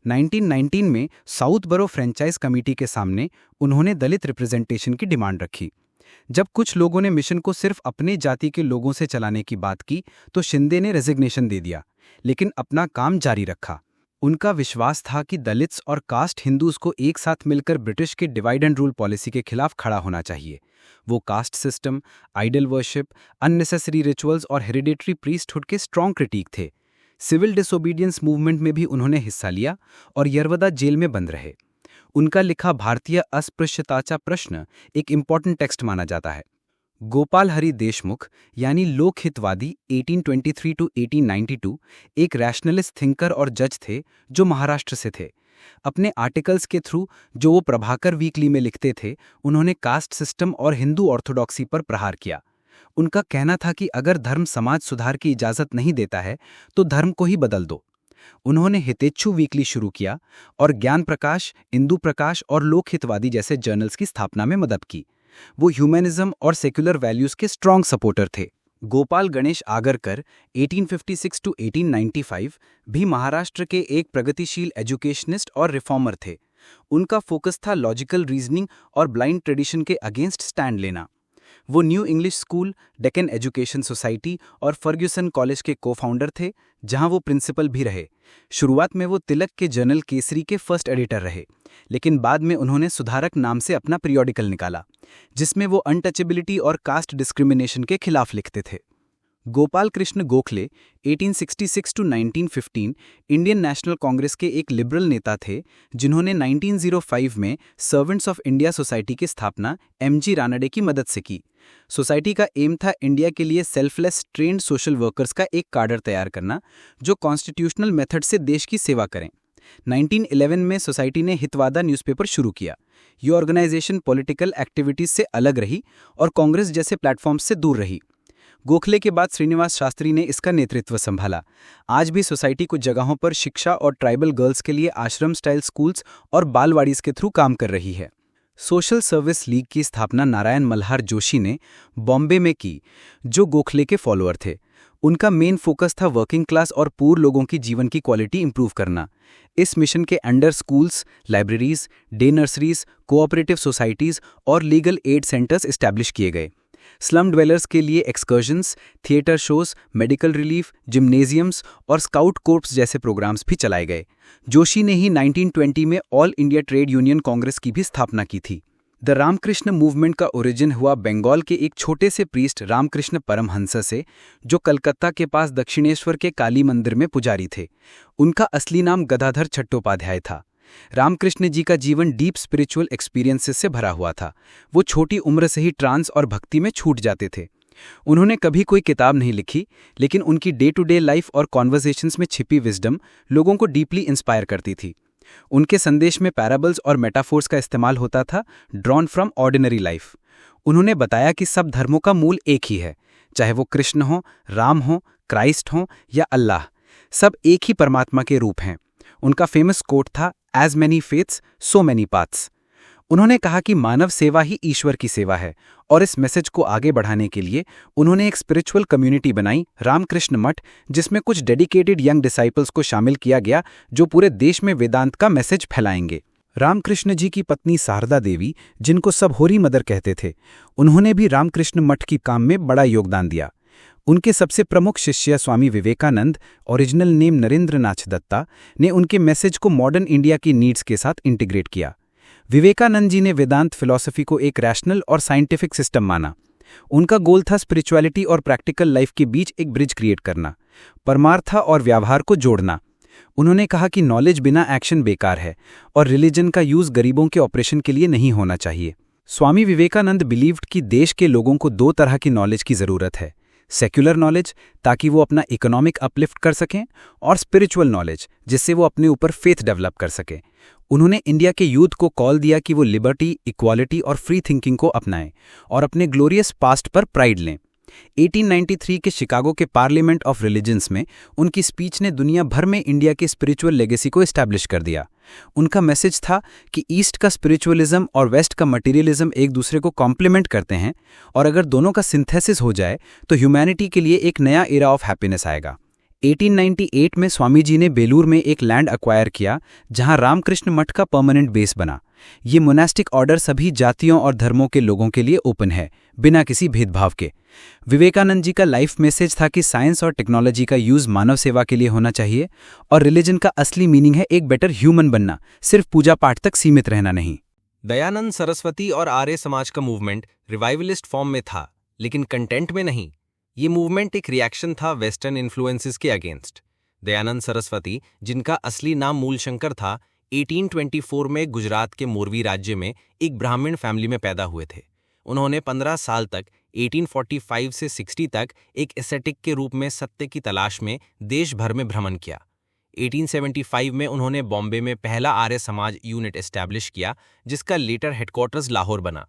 1919 में साउथ बरो फ्रेंचाइज कमेटी के सामने उन्होंने दलित रिप्रेजेंटेशन की डिमांड रखी। जब कुछ लोगों ने मिशन को सिर्फ अपने जाति के लोगों से चलाने की बात की तो शिंदे ने रेजिग्नेशन दे दिया, लेकिन अपना काम जारी रखा। उनका विश्वास था कि दलित्स और कास्ट हिंदूज को एक साथ मिलकर ब्रिटिश के डिवाइड एंड रूल पॉलिसी के खिलाफ खड़ा होना चाहिए। वो caste system, idol worship, unnecessary rituals और हेरिडेटरी प्रीस्टहुड के स्ट्रॉन्ग क्रिटिक थे। सिविल डिसोबीडियंस मूवमेंट में भी उन्होंने हिस्सा लिया और यरवदा जेल में बंद रहे। उनका लिखा भारतीय अस्पृश्यताचा प्रश्न एक इम्पॉर्टेंट टेक्स्ट माना जाता है। गोपाल हरि देशमुख यानी लोकहितवादी 1823 टू 1892 एक रैशनलिस्ट थिंकर और जज थे जो महाराष्ट्र से थे। अपने आर्टिकल्स के थ्रू जो वो प्रभाकर वीकली में लिखते थे, उन्होंने कास्ट सिस्टम और हिंदू ऑर्थोडॉक्सी पर प्रहार किया। उनका कहना था कि अगर धर्म समाज सुधार की इजाज़त नहीं देता है तो धर्म को ही बदल दो। उन्होंने हितेच्छु वीकली शुरू किया और ज्ञान प्रकाश, इंदु प्रकाश और लोकहितवादी जैसे जर्नल्स की स्थापना में मदद की। वो ह्यूमैनिज्म और सेक्युलर वैल्यूज के स्ट्रॉन्ग सपोर्टर थे। गोपाल गणेश आगरकर 1856 टू 1895 भी महाराष्ट्र के एक प्रगतिशील एजुकेशनिस्ट और रिफॉर्मर थे। उनका फोकस था लॉजिकल रीजनिंग और ब्लाइंड ट्रेडिशन के अगेंस्ट स्टैंड लेना। वो new English school, Deccan education society और फर्ग्यूसन कॉलेज के को-फाउंडर थे, जहां वो प्रिंसिपल भी रहे। शुरुआत में वो तिलक के जर्नल केसरी के फर्स्ट एडिटर रहे, लेकिन बाद में उन्होंने सुधारक नाम से अपना पीरियोडिकल निकाला, जिसमें वो अनटचेबिलिटी और कास्ट डिस्क्रिमिनेशन के खिलाफ लिखते थे। Gopal Krishna Gokhale 1866 to 1915 Indian National Congress के एक लिबरल नेता थे, जिन्होंने 1905 में सर्वेंट्स ऑफ इंडिया सोसाइटी की स्थापना एमजी रानडे की मदद से की। सोसाइटी का एम था इंडिया के लिए सेल्फलेस ट्रेंड सोशल वर्कर्स का एक काडर तैयार करना, जो कॉन्स्टिट्यूशनल मेथड से देश की सेवा करें। 1911 में सोसाइटी ने हितवादा न्यूज़पेपर शुरू किया। ये ऑर्गेनाइजेशन पॉलिटिकल एक्टिविटीज से अलग रही और कांग्रेस जैसे प्लेटफॉर्म्स से दूर रही। गोखले के बाद श्रीनिवास शास्त्री ने इसका नेतृत्व संभाला। आज भी सोसाइटी कुछ जगहों पर शिक्षा और ट्राइबल गर्ल्स के लिए आश्रम स्टाइल स्कूल्स और बालवाड़ीज के थ्रू काम कर रही है। सोशल सर्विस लीग की स्थापना नारायण मल्हार जोशी ने बॉम्बे में की, जो गोखले के फॉलोअर थे। उनका मेन फोकस था वर्किंग क्लास और पूर लोगों की जीवन की क्वालिटी इंप्रूव करना। इस मिशन के under schools, libraries, day nurseries, cooperative societies और लीगल एड सेंटर्स एस्टैब्लिश किए गए। स्लम ड्वेलर्स के लिए एक्सकर्जन्स, थिएटर शोज, मेडिकल रिलीफ, जिम्नेजियम्स और स्काउट कोर्प्स जैसे प्रोग्राम्स भी चलाए गए। जोशी ने ही 1920 में all India trade union Congress की भी स्थापना की थी। द रामकृष्ण मूवमेंट का ओरिजिन हुआ बंगाल के एक छोटे से प्रीस्ट रामकृष्ण परमहंस से, जो कलकत्ता के पास दक्षिणेश्वर के काली मंदिर में पुजारी थे। उनका असली नाम गदाधर चट्टोपाध्याय था। रामकृष्ण जी का जीवन डीप स्पिरिचुअल एक्सपीरियंसेस से भरा हुआ था। वो छोटी उम्र से ही ट्रांस और भक्ति में छूट जाते थे। उन्होंने कभी कोई किताब नहीं लिखी, लेकिन उनकी डे टू डे लाइफ और कॉन्वर्सेशंस में छिपी विजडम लोगों को डीपली इंस्पायर करती थी। उनके संदेश में पैराबल्स और मेटाफोर्स का इस्तेमाल होता था, ड्रॉन फ्रॉम ऑर्डिनरी लाइफ। उन्होंने बताया कि सब धर्मों का मूल एक ही है, चाहे वो कृष्ण हो, राम हो, क्राइस्ट हो या अल्लाह, सब एक ही परमात्मा के रूप हैं। उनका फेमस कोट था, as many faiths so many paths. उन्होंने कहा कि मानव सेवा ही ईश्वर की सेवा है, और इस मैसेज को आगे बढ़ाने के लिए उन्होंने एक स्पिरिचुअल कम्युनिटी बनाई, रामकृष्ण मठ, जिसमें कुछ डेडिकेटेड यंग डिसाइपल्स को शामिल किया गया, जो पूरे देश में वेदांत का मैसेज फैलाएंगे। रामकृष्ण जी की पत्नी शारदा देवी, जिनको सब होरी मदर कहते थे, उन्होंने भी रामकृष्ण मठ की काम में बड़ा योगदान दिया। उनके सबसे प्रमुख शिष्य स्वामी विवेकानंद, ओरिजिनल नेम नरेंद्रनाथ दत्ता, ने उनके मैसेज को मॉडर्न इंडिया की नीड्स के साथ इंटीग्रेट किया। विवेकानंद जी ने वेदांत फिलॉसफी को एक रैशनल और साइंटिफिक सिस्टम माना। उनका गोल था स्पिरिचुअलिटी और प्रैक्टिकल लाइफ के बीच एक ब्रिज क्रिएट करना, परमार्थ और व्यवहार को जोड़ना। उन्होंने कहा कि नॉलेज बिना एक्शन बेकार है और रिलीजन का यूज गरीबों के ऑपरेशन के लिए नहीं होना चाहिए। स्वामी विवेकानंद बिलीव्ड कि देश के लोगों को दो तरह की नॉलेज की ज़रूरत है, सेक्युलर नॉलेज ताकि वो अपना इकोनॉमिक अपलिफ्ट कर सकें, और स्पिरिचुअल नॉलेज जिससे वो अपने ऊपर फेथ डेवलप कर सकें। उन्होंने इंडिया के यूथ को कॉल दिया कि वो लिबर्टी, इक्वालिटी और फ्री थिंकिंग को अपनाएं और अपने ग्लोरियस पास्ट पर प्राइड लें। 1893 के शिकागो के पार्लियामेंट ऑफ रिलीजन्स में उनकी स्पीच ने दुनिया भर में इंडिया के स्पिरिचुअल लेगेसी को एस्टैब्लिश कर दिया। उनका मैसेज था कि ईस्ट का स्पिरिचुअलिज्म और वेस्ट का मटेरियलिज्म एक दूसरे को कॉम्प्लीमेंट करते हैं, और अगर दोनों का सिंथेसिस हो जाए तो ह्यूमैनिटी के लिए एक नया एरा ऑफ हैप्पीनेस आएगा। 1898 में स्वामी जी ने बेलूर में एक लैंड अक्वायर किया, जहां रामकृष्ण मठ का परमानेंट बेस बना। ये मोनास्टिक ऑर्डर सभी जातियों और धर्मों के लोगों के लिए ओपन है, बिना किसी भेदभाव के। विवेकानंद जी का लाइफ मैसेज था कि साइंस और टेक्नोलॉजी का यूज मानव सेवा के लिए होना चाहिए, और रिलीजन का असली मीनिंग है एक बेटर ह्यूमन बनना, सिर्फ पूजा पाठ तक सीमित रहना नहीं। दयानंद सरस्वती और आर्य समाज का मूवमेंट रिवाइवलिस्ट फॉर्म में था, लेकिन कंटेंट में नहीं। ये मूवमेंट एक रिएक्शन था वेस्टर्न इन्फ्लुएंसेस के अगेंस्ट। दयानंद सरस्वती, जिनका असली नाम मूलशंकर था, 1824 में गुजरात के मोरवी राज्य में एक ब्राह्मण फैमिली में पैदा हुए थे। उन्होंने 15 साल तक 1845 से 60 तक एक एसेटिक के रूप में सत्य की तलाश में देश भर में भ्रमण किया। 1875 में उन्होंने बॉम्बे में पहला आर्य समाज यूनिट एस्टैब्लिश किया, जिसका लेटर हेडक्वार्टर्स लाहौर बना।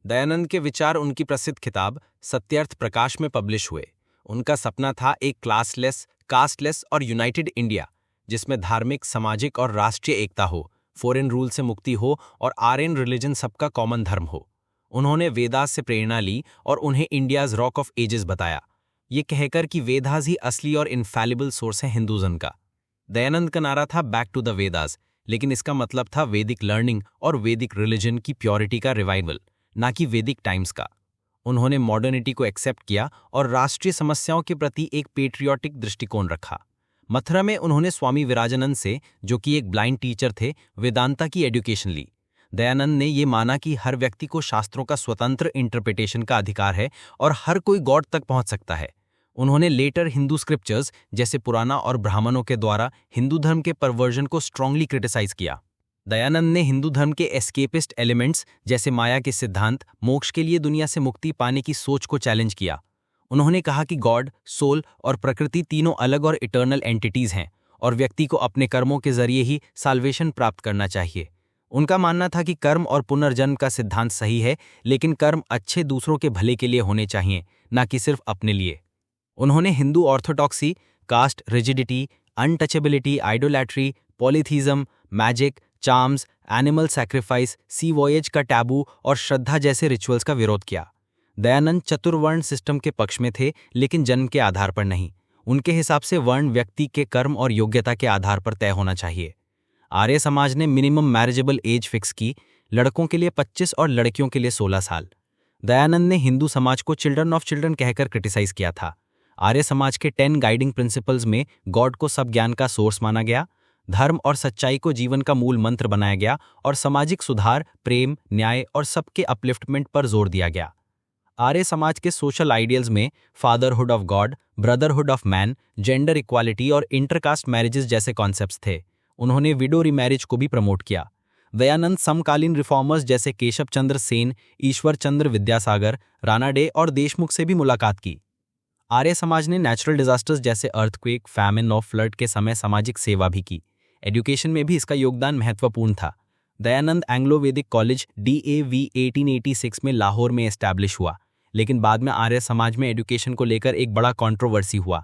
दयानंद के विचार उनकी प्रसिद्ध किताब सत्यार्थ प्रकाश में पब्लिश हुए। उनका सपना था एक क्लासलेस, कास्टलेस और यूनाइटेड इंडिया, जिसमें धार्मिक, सामाजिक और राष्ट्रीय एकता हो, फॉरेन रूल से मुक्ति हो और आर्यन रिलीजन सबका कॉमन धर्म हो। उन्होंने वेदास से प्रेरणा ली और उन्हें इंडियाज रॉक ऑफ एजेस बताया, ये कहकर कि वेदास ही असली और इनफैलिबल सोर्स है हिंदुज़म का। दयानंद का नारा था बैक टू द वेदास, लेकिन इसका मतलब था वैदिक लर्निंग और वैदिक रिलीजन की प्योरिटी का रिवाइवल, ना कि वैदिक टाइम्स का। उन्होंने मॉडर्निटी को एक्सेप्ट किया और राष्ट्रीय समस्याओं के प्रति एक पेट्रियाटिक दृष्टिकोण रखा। मथुरा में उन्होंने स्वामी विराजानंद से, जो कि एक ब्लाइंड टीचर थे, वेदांता की एजुकेशन ली। दयानंद ने ये माना कि हर व्यक्ति को शास्त्रों का स्वतंत्र इंटरप्रिटेशन का अधिकार है और हर कोई गॉड तक पहुंच सकता है। उन्होंने लेटर हिंदू स्क्रिप्चर्स जैसे पुराना और ब्राह्मणों के द्वारा हिंदू धर्म के परवर्जन को स्ट्रांगली क्रिटिसाइज किया। दयानंद ने हिंदू धर्म के एस्केपिस्ट एलिमेंट्स जैसे माया के सिद्धांत, मोक्ष के लिए दुनिया से मुक्ति पाने की सोच को चैलेंज किया। उन्होंने कहा कि गॉड, सोल और प्रकृति तीनों अलग और इटर्नल एंटिटीज हैं और व्यक्ति को अपने कर्मों के जरिए ही साल्वेशन प्राप्त करना चाहिए। उनका मानना था कि कर्म और पुनर्जन्म का सिद्धांत सही है, लेकिन कर्म अच्छे दूसरों के भले के लिए होने चाहिए, ना कि सिर्फ अपने लिए। उन्होंने Hindu orthodoxy, caste rigidity, untouchability, idolatry, polytheism, magic, charms, animal sacrifice, sea voyage का टैबू और श्रद्धा जैसे रिचुअल्स का विरोध किया। दयानंद चतुर्वर्ण सिस्टम के पक्ष में थे, लेकिन जन्म के आधार पर नहीं। उनके हिसाब से वर्ण व्यक्ति के कर्म और योग्यता के आधार पर तय होना चाहिए। आर्य समाज ने मिनिमम मैरिजेबल एज फिक्स की, लड़कों के लिए 25 और लड़कियों के लिए 16 साल। दयानंद ने हिंदू समाज को चिल्ड्रन ऑफ चिल्ड्रन कहकर क्रिटिसाइज किया था। आर्य समाज के 10 गाइडिंग प्रिंसिपल्स में गॉड को सब ज्ञान का सोर्स माना गया, धर्म और सच्चाई को जीवन का मूल मंत्र बनाया गया और सामाजिक सुधार, प्रेम, न्याय और सबके अपलिफ्टमेंट पर जोर दिया गया। आर्य समाज के सोशल आइडियल्स में fatherhood of God, brotherhood of man, gender equality और इंटरकास्ट मैरिजेस जैसे कॉन्सेप्ट्स थे। उन्होंने विडो रीमैरिज को भी प्रमोट किया। दयानंद समकालीन रिफॉर्मर्स जैसे केशव चंद्र सेन, ईश्वर चंद्र विद्यासागर, राणा डे और देशमुख से भी मुलाकात की। आर्य समाज ने नेचुरल डिजास्टर्स जैसे अर्थक्वेक, फैमिन और फ्लड के समय सामाजिक सेवा भी की। एजुकेशन में भी इसका योगदान महत्वपूर्ण था। दयानंद एंग्लो वैदिक कॉलेज DAV 1886 में लाहौर में एस्टैब्लिश हुआ, लेकिन बाद में आर्य समाज में एजुकेशन को लेकर एक बड़ा कंट्रोवर्सी हुआ।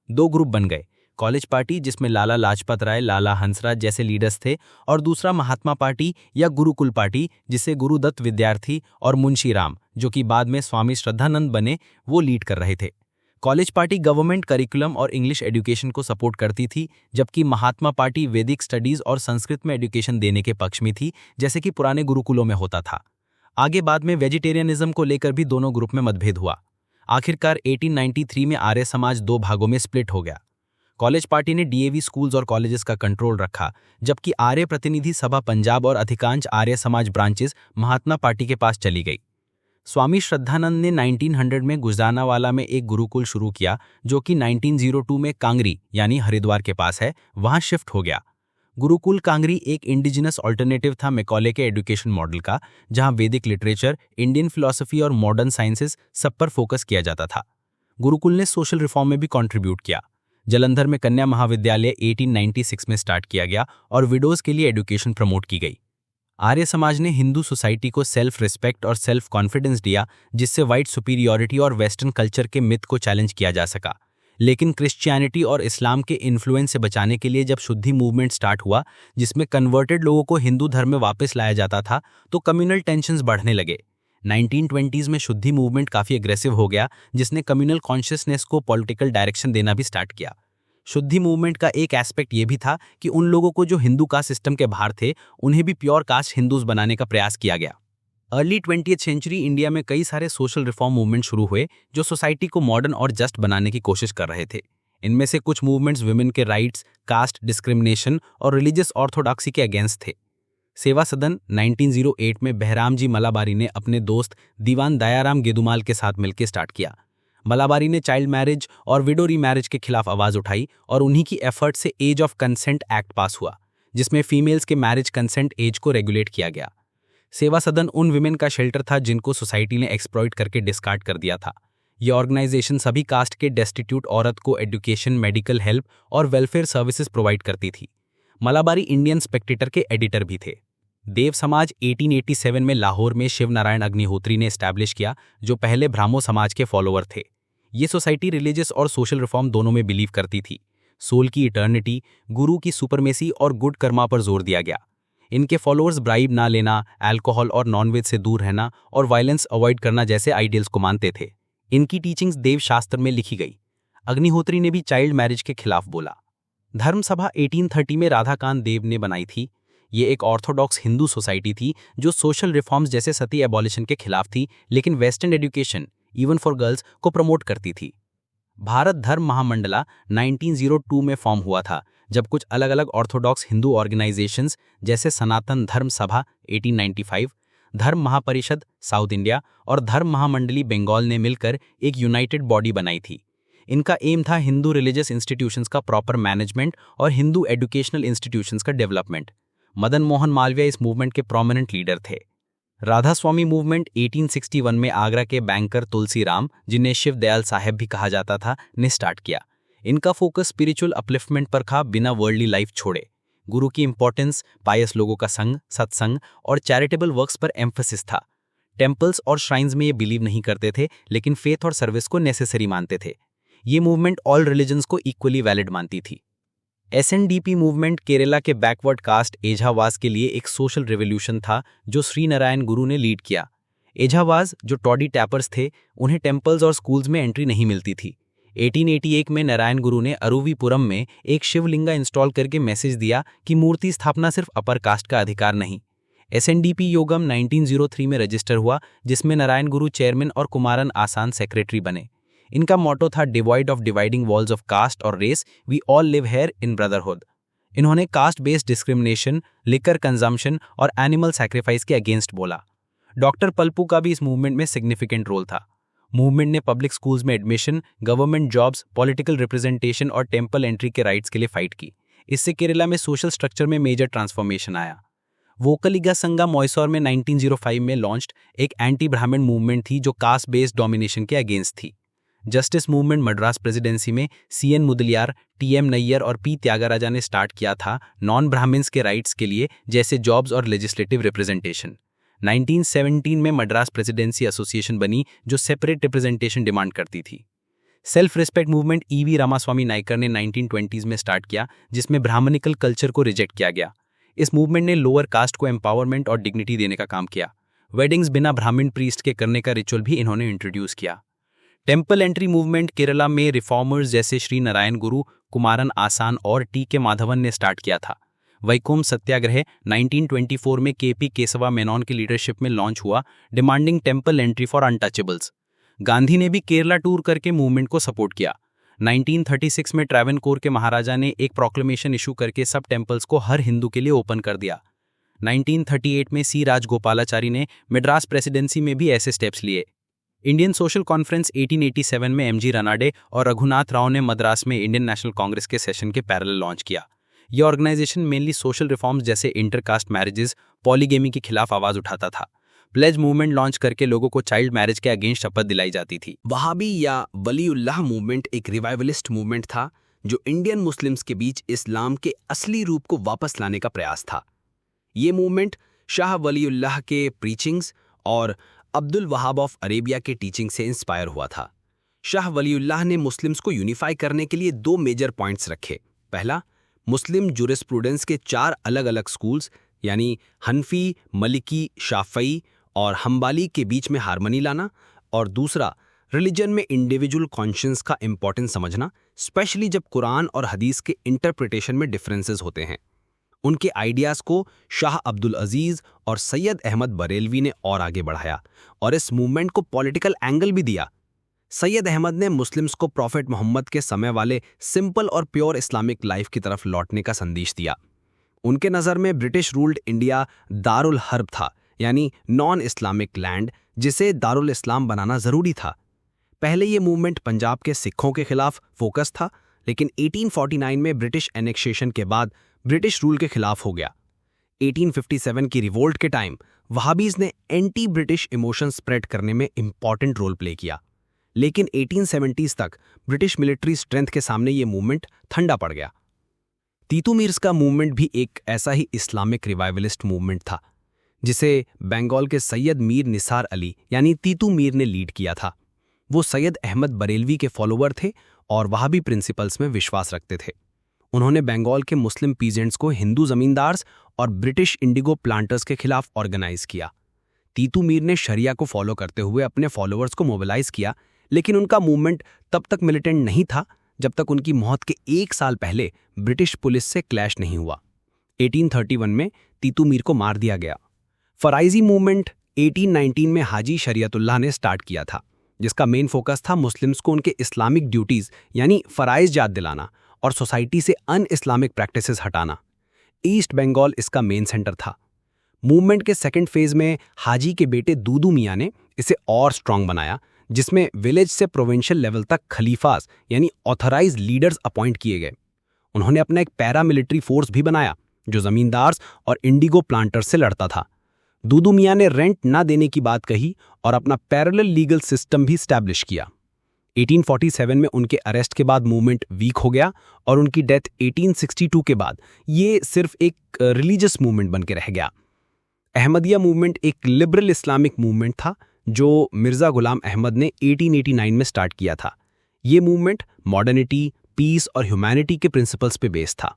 2 ग्रुप बन गए, कॉलेज पार्टी जिसमें लाला लाजपत राय, लाला हंसराज जैसे लीडर्स थे, और दूसरा महात्मा पार्टी या गुरुकुल पार्टी जिसे गुरुदत्त विद्यार्थी और मुंशी राम, जो कि बाद में स्वामी श्रद्धानंद बने, वो लीड कर रहे थे। कॉलेज पार्टी गवर्नमेंट करिकुलम और इंग्लिश एजुकेशन को सपोर्ट करती थी, जबकि महात्मा पार्टी वैदिक स्टडीज और संस्कृत में एजुकेशन देने के पक्ष में थी, जैसे कि पुराने गुरुकुलों में होता था। आगे बाद में वेजिटेरियनिज्म को लेकर भी दोनों ग्रुप में मतभेद हुआ। आखिरकार 1893 में आर्य समाज 2 भागों में स्प्लिट हो गया। कॉलेज पार्टी ने DAV स्कूल्स और कॉलेजेस का कंट्रोल रखा, जबकि आर्य प्रतिनिधि सभा पंजाब और अधिकांश आर्य समाज ब्रांचेस महात्मा पार्टी के पास चली गई। स्वामी श्रद्धानंद ने 1900 में गुजरानावाला में एक गुरुकुल शुरू किया, जो कि 1902 में कांगरी यानी हरिद्वार के पास है, वहां शिफ्ट हो गया। गुरुकुल कांगरी एक इंडिजिनस ऑल्टरनेटिव था मैकॉले के एजुकेशन मॉडल का, जहां वैदिक लिटरेचर, इंडियन फिलॉसफी और मॉडर्न साइंसेस सब पर फोकस किया जाता था। गुरुकुल ने सोशल रिफॉर्म में भी कंट्रीब्यूट किया। जलंधर में कन्या महाविद्यालय 1896 में स्टार्ट किया गया और विडोज के लिए एजुकेशन प्रमोट की गई। आर्य समाज ने हिंदू सोसाइटी को सेल्फ रिस्पेक्ट और सेल्फ कॉन्फिडेंस दिया, जिससे वाइट सुपीरियॉरिटी और वेस्टर्न कल्चर के मिथ को चैलेंज किया जा सका। लेकिन क्रिश्चियनिटी और इस्लाम के इन्फ्लुएंस से बचाने के लिए जब शुद्धि मूवमेंट स्टार्ट हुआ, जिसमें कन्वर्टेड लोगों को हिंदू धर्म में वापस लाया जाता था, तो कम्युनल टेंशन्स बढ़ने लगे। 1920s में शुद्धि मूवमेंट काफ़ी एग्रेसिव हो गया, जिसने कम्युनल कॉन्शियसनेस को पॉलिटिकल डायरेक्शन देना भी स्टार्ट किया। शुद्धि मूवमेंट का एक एस्पेक्ट ये भी था कि उन लोगों को जो हिंदू कास्ट सिस्टम के बाहर थे, उन्हें भी प्योर कास्ट हिंदूज बनाने का प्रयास किया गया। अर्ली 20th सेंचुरी इंडिया में कई सारे सोशल रिफॉर्म मूवमेंट शुरू हुए, जो सोसाइटी को मॉडर्न और जस्ट बनाने की कोशिश कर रहे थे। इनमें से कुछ मूवमेंट्स विमेन के राइट्स, कास्ट डिस्क्रिमिनेशन और रिलीजियस ऑर्थोडॉक्सी के अगेंस्ट थे। सेवा सदन 1908 में बहराम जी मलाबारी ने अपने दोस्त दीवान दयाराम गेदुमाल के साथ मिलकर स्टार्ट किया। मलाबारी ने चाइल्ड मैरिज और विडो रीमैरिज के खिलाफ आवाज उठाई और उन्हीं की एफर्ट से age of consent act pass हुआ, जिसमें फीमेल्स के मैरिज कंसेंट एज को रेगुलेट किया गया। सेवा सदन उन विमेन का शेल्टर था जिनको सोसाइटी ने एक्सप्लॉइट करके डिस्कार्ड कर दिया था। ये ऑर्गेनाइजेशन सभी कास्ट के डेस्टिट्यूट औरत को एजुकेशन, मेडिकल हेल्प और वेलफेयर सर्विसेज प्रोवाइड करती थी। मलाबारी इंडियन स्पेक्टेटर के एडिटर भी थे। देव समाज 1887 में लाहौर में शिव नारायण अग्निहोत्री ने एस्टैब्लिश किया, जो पहले ब्राह्मो समाज के फॉलोअर थे। ये सोसाइटी रिलीजियस और सोशल रिफॉर्म दोनों में बिलीव करती थी। सोल की इटर्निटी, गुरु की सुपरमेसी और गुड कर्मा पर जोर दिया गया। इनके फॉलोअर्स ब्राइब ना लेना, अल्कोहल और नॉनवेज से दूर रहना और वायलेंस अवॉइड करना जैसे आइडियल्स को मानते थे। इनकी टीचिंग्स देव शास्त्र में लिखी गई। अग्निहोत्री ने भी चाइल्ड मैरिज के खिलाफ बोला। धर्म सभा 1830 में राधाकांत देव ने बनाई थी। ये एक ऑर्थोडॉक्स हिंदू सोसाइटी थी जो सोशल रिफॉर्म्स जैसे सती एबॉलिशन के खिलाफ थी, लेकिन western education even for girls को प्रमोट करती थी। भारत धर्म महामंडला 1902 में फॉर्म हुआ था, जब कुछ अलग अलग ऑर्थोडॉक्स हिंदू ऑर्गेनाइजेशंस जैसे सनातन धर्म सभा 1895, धर्म महापरिषद साउथ इंडिया और धर्म महामंडली बंगाल ने मिलकर एक यूनाइटेड बॉडी बनाई थी। इनका एम था हिंदू रिलीजियस इंस्टीट्यूशंस का प्रॉपर मैनेजमेंट और हिंदू एजुकेशनल इंस्टीट्यूशंस का डेवलपमेंट। मदन मोहन मालवीय इस मूवमेंट के प्रोमिनेंट लीडर थे। राधा स्वामी मूवमेंट 1861 में आगरा के बैंकर तुलसी राम, जिन्हें शिव दयाल साहेब भी कहा जाता था, ने स्टार्ट किया। इनका फोकस स्पिरिचुअल अपलिफ्टमेंट पर था, बिना वर्ल्डली लाइफ छोड़े। गुरु की इंपॉर्टेंस, पायस लोगों का संग, सत्संग और चैरिटेबल वर्क्स पर एम्फेसिस था। टेम्पल्स और श्राइन्स में ये बिलीव नहीं करते थे, लेकिन फेथ और सर्विस को नेसेसरी मानते थे। ये मूवमेंट ऑल रिलीजन्स को इक्वली वैलिड मानती थी। SNDP मूवमेंट केरला के बैकवर्ड कास्ट एझावाज के लिए एक सोशल रेवोल्यूशन था, जो श्री नारायण गुरु ने लीड किया। एझावाज, जो टॉडी टैपर्स थे, उन्हें टेम्पल्स और स्कूल्स में एंट्री नहीं मिलती थी। 1888 में नारायण गुरु ने अरुवीपुरम में एक शिवलिंगा इंस्टॉल करके मैसेज दिया कि मूर्ति स्थापना सिर्फ अपर कास्ट का अधिकार नहीं। SNDP योगम 1903 में रजिस्टर हुआ, जिसमें नारायण गुरु चेयरमैन और कुमारन आसान सेक्रेटरी बने। इनका मोटो था divide of dividing walls of caste और race, we all live here in brotherhood. इन्होंने caste based discrimination, liquor consumption और एनिमल सैक्रिफाइस के अगेंस्ट बोला। डॉक्टर पल्पू का भी इस मूवमेंट में सिग्निफिकेंट रोल था। मूवमेंट ने पब्लिक स्कूल्स में admission, government jobs, political representation और टेम्पल एंट्री के राइट्स के लिए फाइट की। इससे केरला में सोशल स्ट्रक्चर में मेजर ट्रांसफॉर्मेशन आया। वोकलिगा संगा मैसूर में 1905 में लॉन्च्ड एक एंटी ब्राह्मण मूवमेंट थी, जो कास्ट बेस्ड डोमिनेशन के अगेंस्ट थी। जस्टिस मूवमेंट मद्रास प्रेसिडेंसी में CN मुदलियार, TM नैयर और P त्यागराजा ने स्टार्ट किया था नॉन ब्राह्मण्स के राइट्स के लिए, जैसे जॉब्स और लेजिस्लेटिव रिप्रेजेंटेशन। 1917 में मद्रास प्रेसिडेंसी एसोसिएशन बनी, जो सेपरेट रिप्रेजेंटेशन डिमांड करती थी। Self respect movement EV Ramaswamy Naicker ने 1920s में स्टार्ट किया, जिसमें ब्राह्मणिकल कल्चर को रिजेक्ट किया गया। इस मूवमेंट ने लोअर कास्ट को एम्पावरमेंट और डिग्निटी देने का काम किया। वेडिंग्स बिना ब्राह्मण प्रीस्ट के करने का रिचुअल भी इन्होंने इंट्रोड्यूस किया। टेम्पल एंट्री मूवमेंट केरला में रिफॉर्मर्स जैसे श्री नारायण गुरु, कुमारन आसान और TK माधवन ने स्टार्ट किया था। वैकोम सत्याग्रह 1924 में KP केशवा मेनन की लीडरशिप में लॉन्च हुआ, demanding temple entry for untouchables. Gandhi ने भी केरला टूर करके मूवमेंट को सपोर्ट किया। 1936 में ट्रैवनकोर के महाराजा ने एक प्रोक्लेमेशन इशू करके सब टेम्पल्स को हर हिंदू के लिए ओपन कर दिया। 1938 में C राजगोपालाचारी ने मद्रास प्रेसिडेंसी में भी ऐसे स्टेप्स लिए। इंडियन सोशल कॉन्फ्रेंस 1887 में MG रनाडे और रघुनाथ राव ने मद्रास में इंडियन नेशनल कांग्रेस के सेशन के पैरेलल लॉन्च किया। यह ऑर्गेनाइजेशन मेनली सोशल रिफॉर्म्स जैसे इंटरकास्ट मैरिजेस, पॉलीगेमी के खिलाफ आवाज उठाता था। प्लेज मूवमेंट लॉन्च करके लोगों को चाइल्ड मैरिज के अगेंस्ट शपथ दिलाई जाती थी। वहाबी या वलीउल्लाह मूवमेंट एक रिवाइवलिस्ट मूवमेंट था, जो इंडियन मुस्लिम्स के बीच इस्लाम के असली रूप को वापस लाने का प्रयास था। ये मूवमेंट शाह वलीउल्लाह के प्रीचिंग्स और अब्दुल वहाब ऑफ अरेबिया के टीचिंग से इंस्पायर हुआ था। शाह वलीउल्लाह ने मुस्लिम्स को यूनिफाई करने के लिए 2 मेजर पॉइंट्स रखे। पहला, मुस्लिम जुरिस्प्रूडेंस के 4 अलग अलग स्कूल्स यानी हनफी, मलिकी, शाफई और हम्बाली के बीच में हार्मनी लाना, और दूसरा, रिलीजन में इंडिविजुअल कॉन्शियंस का इंपॉर्टेंस समझना, स्पेशली जब कुरान और हदीस के इंटरप्रिटेशन में डिफरेंसेस होते हैं। उनके आइडियाज़ को शाह अब्दुल अजीज़ और सैयद अहमद बरेलवी ने और आगे बढ़ाया और इस मूवमेंट को पॉलिटिकल एंगल भी दिया। सैयद अहमद ने मुस्लिम्स को प्रॉफेट मोहम्मद के समय वाले सिंपल और प्योर इस्लामिक लाइफ की तरफ लौटने का संदेश दिया। उनके नज़र में British ruled India Darul herb था, यानी नॉन इस्लामिक लैंड, जिसे दारुल इस्लाम बनाना ज़रूरी था। पहले ये मूवमेंट पंजाब के सिखों के खिलाफ फोकस था, लेकिन 1849 में ब्रिटिश एनेक्सेशन के बाद ब्रिटिश रूल के खिलाफ हो गया। 1857 की रिवोल्ट के टाइम वहाबीज ने एंटी ब्रिटिश इमोशन स्प्रेड करने में इंपॉर्टेंट रोल प्ले किया, लेकिन 1870s तक ब्रिटिश मिलिट्री स्ट्रेंथ के सामने ये मूवमेंट ठंडा पड़ गया। तीतू मीर्स का मूवमेंट भी एक ऐसा ही इस्लामिक रिवाइवलिस्ट मूवमेंट था, जिसे बंगाल के सैयद मीर निसार अली यानी तीतू मीर ने लीड किया था। वो सैयद अहमद बरेलवी के फॉलोअर थे और वहाबी प्रिंसिपल्स में विश्वास रखते थे। उन्होंने बंगाल के मुस्लिम पीजेंट्स को हिंदू जमींदार्स और ब्रिटिश इंडिगो प्लांटर्स के खिलाफ ऑर्गेनाइज किया। तीतू मीर ने शरिया को फॉलो करते हुए अपने फॉलोअर्स को मोबिलाइज किया, लेकिन उनका मूवमेंट तब तक मिलिटेंट नहीं था जब तक उनकी मौत के 1 साल पहले ब्रिटिश पुलिस से क्लैश नहीं हुआ। 1831 में तीतू मीर को मार दिया गया। फराइजी मूवमेंट 1819 में हाजी शरीयतुल्लाह ने स्टार्ट किया था, जिसका मेन फोकस था मुस्लिम्स को उनके इस्लामिक ड्यूटीज यानी फराइज याद दिलाना और सोसाइटी से अन इस्लामिक प्रैक्टिसेस हटाना। ईस्ट बंगाल इसका मेन सेंटर था। मूवमेंट के सेकंड फेज में हाजी के बेटे दूदू मियां ने इसे और स्ट्रांग बनाया, जिसमें विलेज से प्रोविंशियल लेवल तक खलीफास यानी ऑथराइज्ड लीडर्स अपॉइंट किए गए। उन्होंने अपना एक पैरामिलिट्री फोर्स भी बनाया जो जमींदार्स और इंडिगो प्लांटर्स से लड़ता था। दूदू मियां ने रेंट ना देने की बात कही और अपना पैरेलल लीगल सिस्टम भी स्टैब्लिश किया। 1847 में उनके अरेस्ट के बाद मूवमेंट वीक हो गया और उनकी डेथ 1862 के बाद ये सिर्फ एक रिलीजियस मूवमेंट बन के रह गया। अहमदिया मूवमेंट एक लिबरल इस्लामिक मूवमेंट था जो मिर्ज़ा गुलाम अहमद ने 1889 में स्टार्ट किया था। ये मूवमेंट मॉडर्निटी, पीस और ह्यूमैनिटी के प्रिंसिपल्स पे बेस्ड था।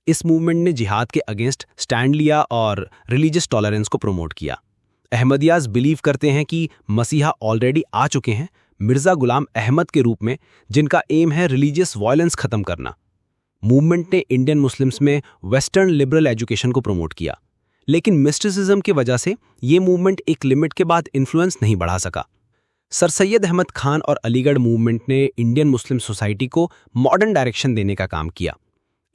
इस मूवमेंट ने जिहाद के अगेंस्ट स्टैंड लिया और रिलीजियस टॉलरेंस को प्रमोट किया। अहमदियाज बिलीव करते हैं कि मसीहा ऑलरेडी आ चुके हैं मिर्ज़ा गुलाम अहमद के रूप में, जिनका एम है रिलीजियस वायलेंस खत्म करना। मूवमेंट ने इंडियन मुस्लिम्स में वेस्टर्न लिबरल एजुकेशन को प्रमोट किया, लेकिन मिस्टिसिज्म की वजह से ये मूवमेंट एक लिमिट के बाद इन्फ्लुएंस नहीं बढ़ा सका। सर सैयद अहमद खान और अलीगढ़ मूवमेंट ने इंडियन मुस्लिम सोसाइटी को मॉडर्न डायरेक्शन देने का काम किया।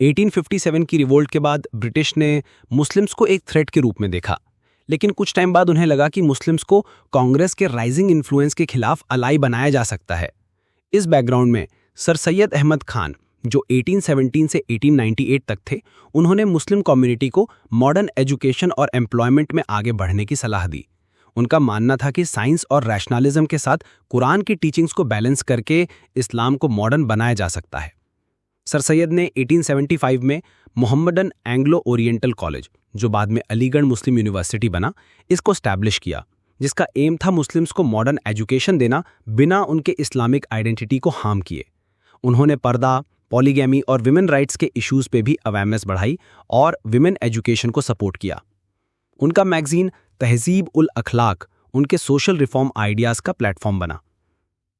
1857 की रिवोल्ट के बाद ब्रिटिश ने मुस्लिम्स को एक थ्रेट के रूप में देखा, लेकिन कुछ टाइम बाद उन्हें लगा कि मुस्लिम्स को कांग्रेस के राइजिंग इन्फ्लुएंस के खिलाफ अलाई बनाया जा सकता है। इस बैकग्राउंड में सर सैयद अहमद खान, जो 1817 से 1898 तक थे, उन्होंने मुस्लिम कम्युनिटी को मॉडर्न एजुकेशन और एम्प्लॉयमेंट में आगे बढ़ने की सलाह दी। उनका मानना था कि साइंस और रैशनलिज्म के साथ कुरान की टीचिंग्स को बैलेंस करके इस्लाम को मॉडर्न बनाया जा सकता है। सर सैयद ने 1875 में मोहम्मदन एंग्लो ओरिएंटल कॉलेज, जो बाद में अलीगढ़ मुस्लिम यूनिवर्सिटी बना, इसको स्टैब्लिश किया, जिसका एम था मुस्लिम्स को मॉडर्न एजुकेशन देना बिना उनके इस्लामिक आइडेंटिटी को हार्म किए। उन्होंने पर्दा, पॉलीगैमी और विमेन राइट्स के इश्यूज पे भी अवेयरनेस बढ़ाई और विमेन एजुकेशन को सपोर्ट किया। उनका मैगजीन तहजीब उल अखलाक उनके सोशल रिफॉर्म आइडियाज का प्लेटफॉर्म बना।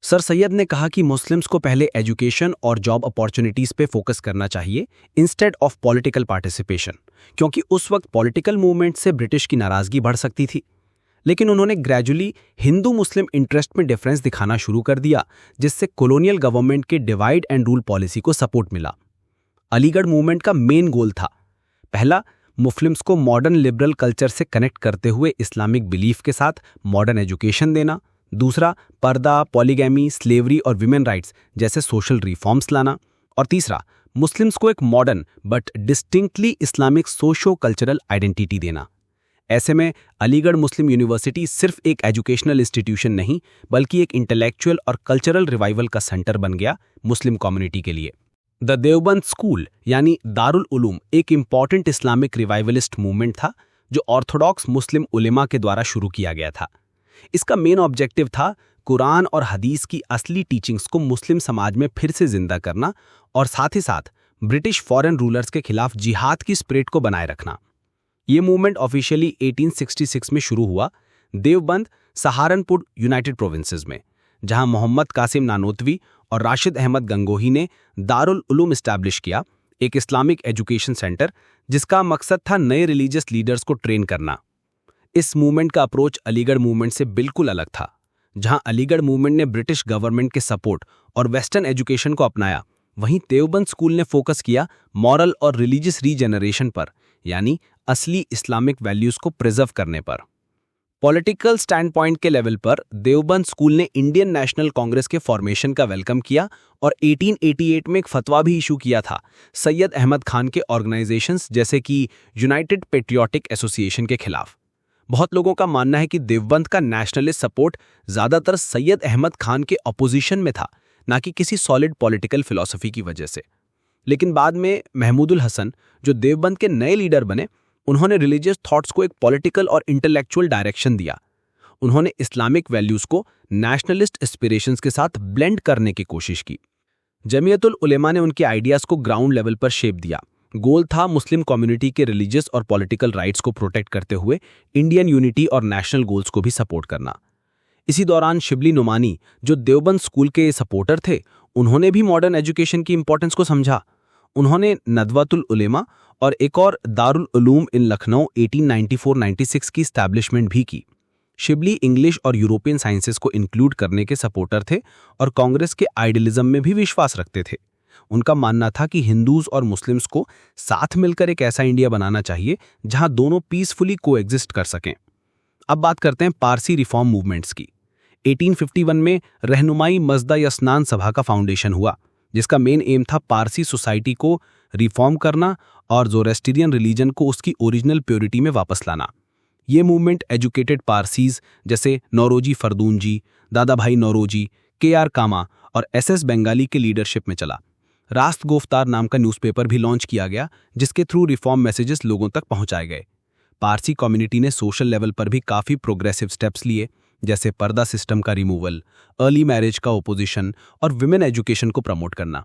सर सैयद ने कहा कि मुस्लिम्स को पहले एजुकेशन और जॉब अपॉर्चुनिटीज पे फोकस करना चाहिए इंस्टेड ऑफ पॉलिटिकल पार्टिसिपेशन, क्योंकि उस वक्त पॉलिटिकल मूवमेंट से ब्रिटिश की नाराजगी बढ़ सकती थी। लेकिन उन्होंने ग्रेजुअली हिंदू मुस्लिम इंटरेस्ट में डिफरेंस दिखाना शुरू कर दिया, जिससे कॉलोनियल गवर्नमेंट के डिवाइड एंड रूल पॉलिसी को सपोर्ट मिला। अलीगढ़ मूवमेंट का मेन गोल था, पहला, मुस्लिम्स को मॉडर्न लिबरल कल्चर से कनेक्ट करते हुए इस्लामिक बिलीफ के साथ मॉडर्न एजुकेशन देना। दूसरा, पर्दा, पॉलीगैमी, स्लेवरी और विमेन राइट्स जैसे सोशल रिफॉर्म्स लाना। और तीसरा, मुस्लिम्स को एक modern but distinctly Islamic socio cultural identity देना। ऐसे में अलीगढ़ मुस्लिम यूनिवर्सिटी सिर्फ एक एजुकेशनल इंस्टीट्यूशन नहीं, बल्कि एक इंटेलेक्चुअल और कल्चरल रिवाइवल का सेंटर बन गया मुस्लिम कम्युनिटी के लिए। द देवबंद स्कूल यानी दारुल उलूम एक इंपॉर्टेंट इस्लामिक रिवाइवलिस्ट मूवमेंट था, जो ऑर्थोडॉक्स मुस्लिम उलेमा के द्वारा शुरू किया गया था। इसका मेन ऑब्जेक्टिव था कुरान और हदीस की असली टीचिंग्स को मुस्लिम समाज में फिर से जिंदा करना और साथ ही साथ ब्रिटिश फॉरेन रूलर्स के खिलाफ जिहाद की स्पिरिट को बनाए रखना। ये मूवमेंट ऑफिशियली 1866 में शुरू हुआ देवबंद, सहारनपुर, यूनाइटेड प्रोविंसेस में, जहां मोहम्मद कासिम नानोतवी और राशिद अहमद गंगोही ने दारुल उलूम एस्टैब्लिश किया, एक इस्लामिक एजुकेशन सेंटर जिसका मकसद था नए रिलीजियस लीडर्स को ट्रेन करना। इस मूवमेंट का अप्रोच अलीगढ़ मूवमेंट से बिल्कुल अलग था। जहां अलीगढ़ मूवमेंट ने ब्रिटिश गवर्नमेंट के सपोर्ट और वेस्टर्न एजुकेशन को अपनाया, वहीं देवबंद स्कूल ने फोकस किया मॉरल और रिलीजियस रीजनरेशन पर, यानी असली इस्लामिक वैल्यूज को प्रिजर्व करने पर। पॉलिटिकल स्टैंड पॉइंट के लेवल पर देवबंद स्कूल ने इंडियन नेशनल कांग्रेस के फॉर्मेशन का वेलकम किया और 1888 में एक फतवा भी इशू किया था सैयद अहमद खान के ऑर्गेनाइजेशंस जैसे कि यूनाइटेड पेट्रियोटिक एसोसिएशन के खिलाफ। बहुत लोगों का मानना है कि देवबंद का नेशनलिस्ट सपोर्ट ज्यादातर सैयद अहमद खान के अपोजिशन में था, ना कि किसी सॉलिड पॉलिटिकल फिलॉसफी की वजह से। लेकिन बाद में महमूदुल हसन, जो देवबंद के नए लीडर बने, उन्होंने रिलीजियस थॉट्स को एक पॉलिटिकल और इंटेलेक्चुअल डायरेक्शन दिया। उन्होंने इस्लामिक वैल्यूज को नेशनलिस्ट एस्पिरेशंस के साथ ब्लेंड करने की कोशिश की। जमीयतुल उलेमा ने उनके आइडियाज को ग्राउंड लेवल पर शेप दिया। गोल था मुस्लिम कम्युनिटी के रिलीजियस और पॉलिटिकल राइट्स को प्रोटेक्ट करते हुए इंडियन यूनिटी और नेशनल गोल्स को भी सपोर्ट करना। इसी दौरान शिबली नुमानी, जो देवबंद स्कूल के सपोर्टर थे, उन्होंने भी मॉडर्न एजुकेशन की इंपॉर्टेंस को समझा। उन्होंने नदवतुल उलेमा और एक और दारुल उलूम इन लखनऊ 1894-96 की स्टैब्लिशमेंट भी की। शिबली इंग्लिश और यूरोपियन साइंसेस को इंक्लूड करने के सपोर्टर थे और कांग्रेस के आइडियलिज्म में भी विश्वास रखते थे। उनका मानना था कि हिंदूज और मुस्लिम्स को साथ मिलकर एक ऐसा इंडिया बनाना चाहिए जहां दोनों पीसफुली कोएग्जिस्ट कर सकें। अब बात करते हैं पारसी रिफॉर्म मूवमेंट्स की। 1851 में रहनुमाई मजदा यसनान सभा का फाउंडेशन हुआ, जिसका मेन एम था पारसी सोसाइटी को रिफॉर्म करना और ज़ोरेस्ट्रियन रिलीजन को उसकी ओरिजिनल प्योरिटी में वापस लाना। ये मूवमेंट एजुकेटेड पारसीज जैसे नौरोजी फरदूनजी, दादा भाई नौरोजी, KR कामा और SS बंगाली के लीडरशिप में चला। रास्त गोफ्तार नाम का न्यूज़पेपर भी लॉन्च किया गया, जिसके थ्रू रिफॉर्म मैसेजेस लोगों तक पहुंचाए गए। पारसी कम्युनिटी ने सोशल लेवल पर भी काफ़ी प्रोग्रेसिव स्टेप्स लिए, जैसे पर्दा सिस्टम का रिमूवल, अर्ली मैरिज का ओपोजिशन और विमेन एजुकेशन को प्रमोट करना।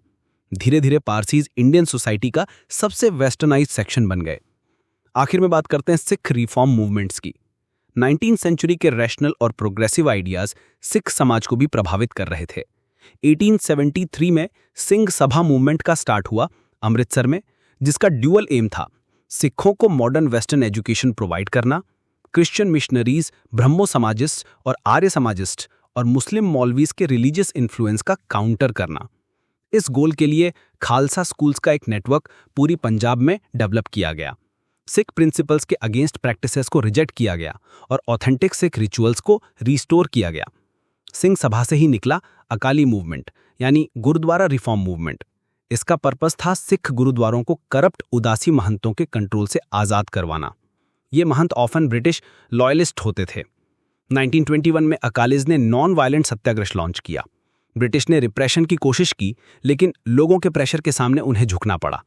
धीरे धीरे पारसीज इंडियन सोसाइटी का सबसे वेस्टर्नाइज सेक्शन बन गए। आखिर में बात करते हैं सिख रिफॉर्म मूवमेंट्स की। 19वीं सेंचुरी के रैशनल और प्रोग्रेसिव आइडियाज सिख समाज को भी प्रभावित कर रहे थे। 1873 में सिंह सभा मूवमेंट का स्टार्ट हुआ अमृतसर में, जिसका ड्यूअल एम था सिखों को मॉडर्न वेस्टर्न एजुकेशन प्रोवाइड करना, क्रिश्चियन मिशनरीज, ब्रह्मो समाजिस्ट और आर्य समाजिस्ट और मुस्लिम मौलवीज के रिलीजियस इन्फ्लुएंस का काउंटर करना। इस गोल के लिए खालसा स्कूल्स का एक नेटवर्क पूरी पंजाब में डेवलप किया गया। सिख प्रिंसिपल्स के अगेंस्ट प्रैक्टिसेस को रिजेक्ट किया गया और ऑथेंटिक सिख रिचुअल्स को रिस्टोर किया गया। सिंह सभा से ही निकला अकाली मूवमेंट, यानी गुरुद्वारा रिफॉर्म मूवमेंट। इसका पर्पस था सिख गुरुद्वारों को करप्ट उदासी महंतों के कंट्रोल से आज़ाद करवाना। ये महंत ऑफन ब्रिटिश लॉयलिस्ट होते थे। 1921 में अकालीज ने नॉन वायलेंट सत्याग्रह लॉन्च किया। ब्रिटिश ने रिप्रेशन की कोशिश की, लेकिन लोगों के प्रेशर के सामने उन्हें झुकना पड़ा।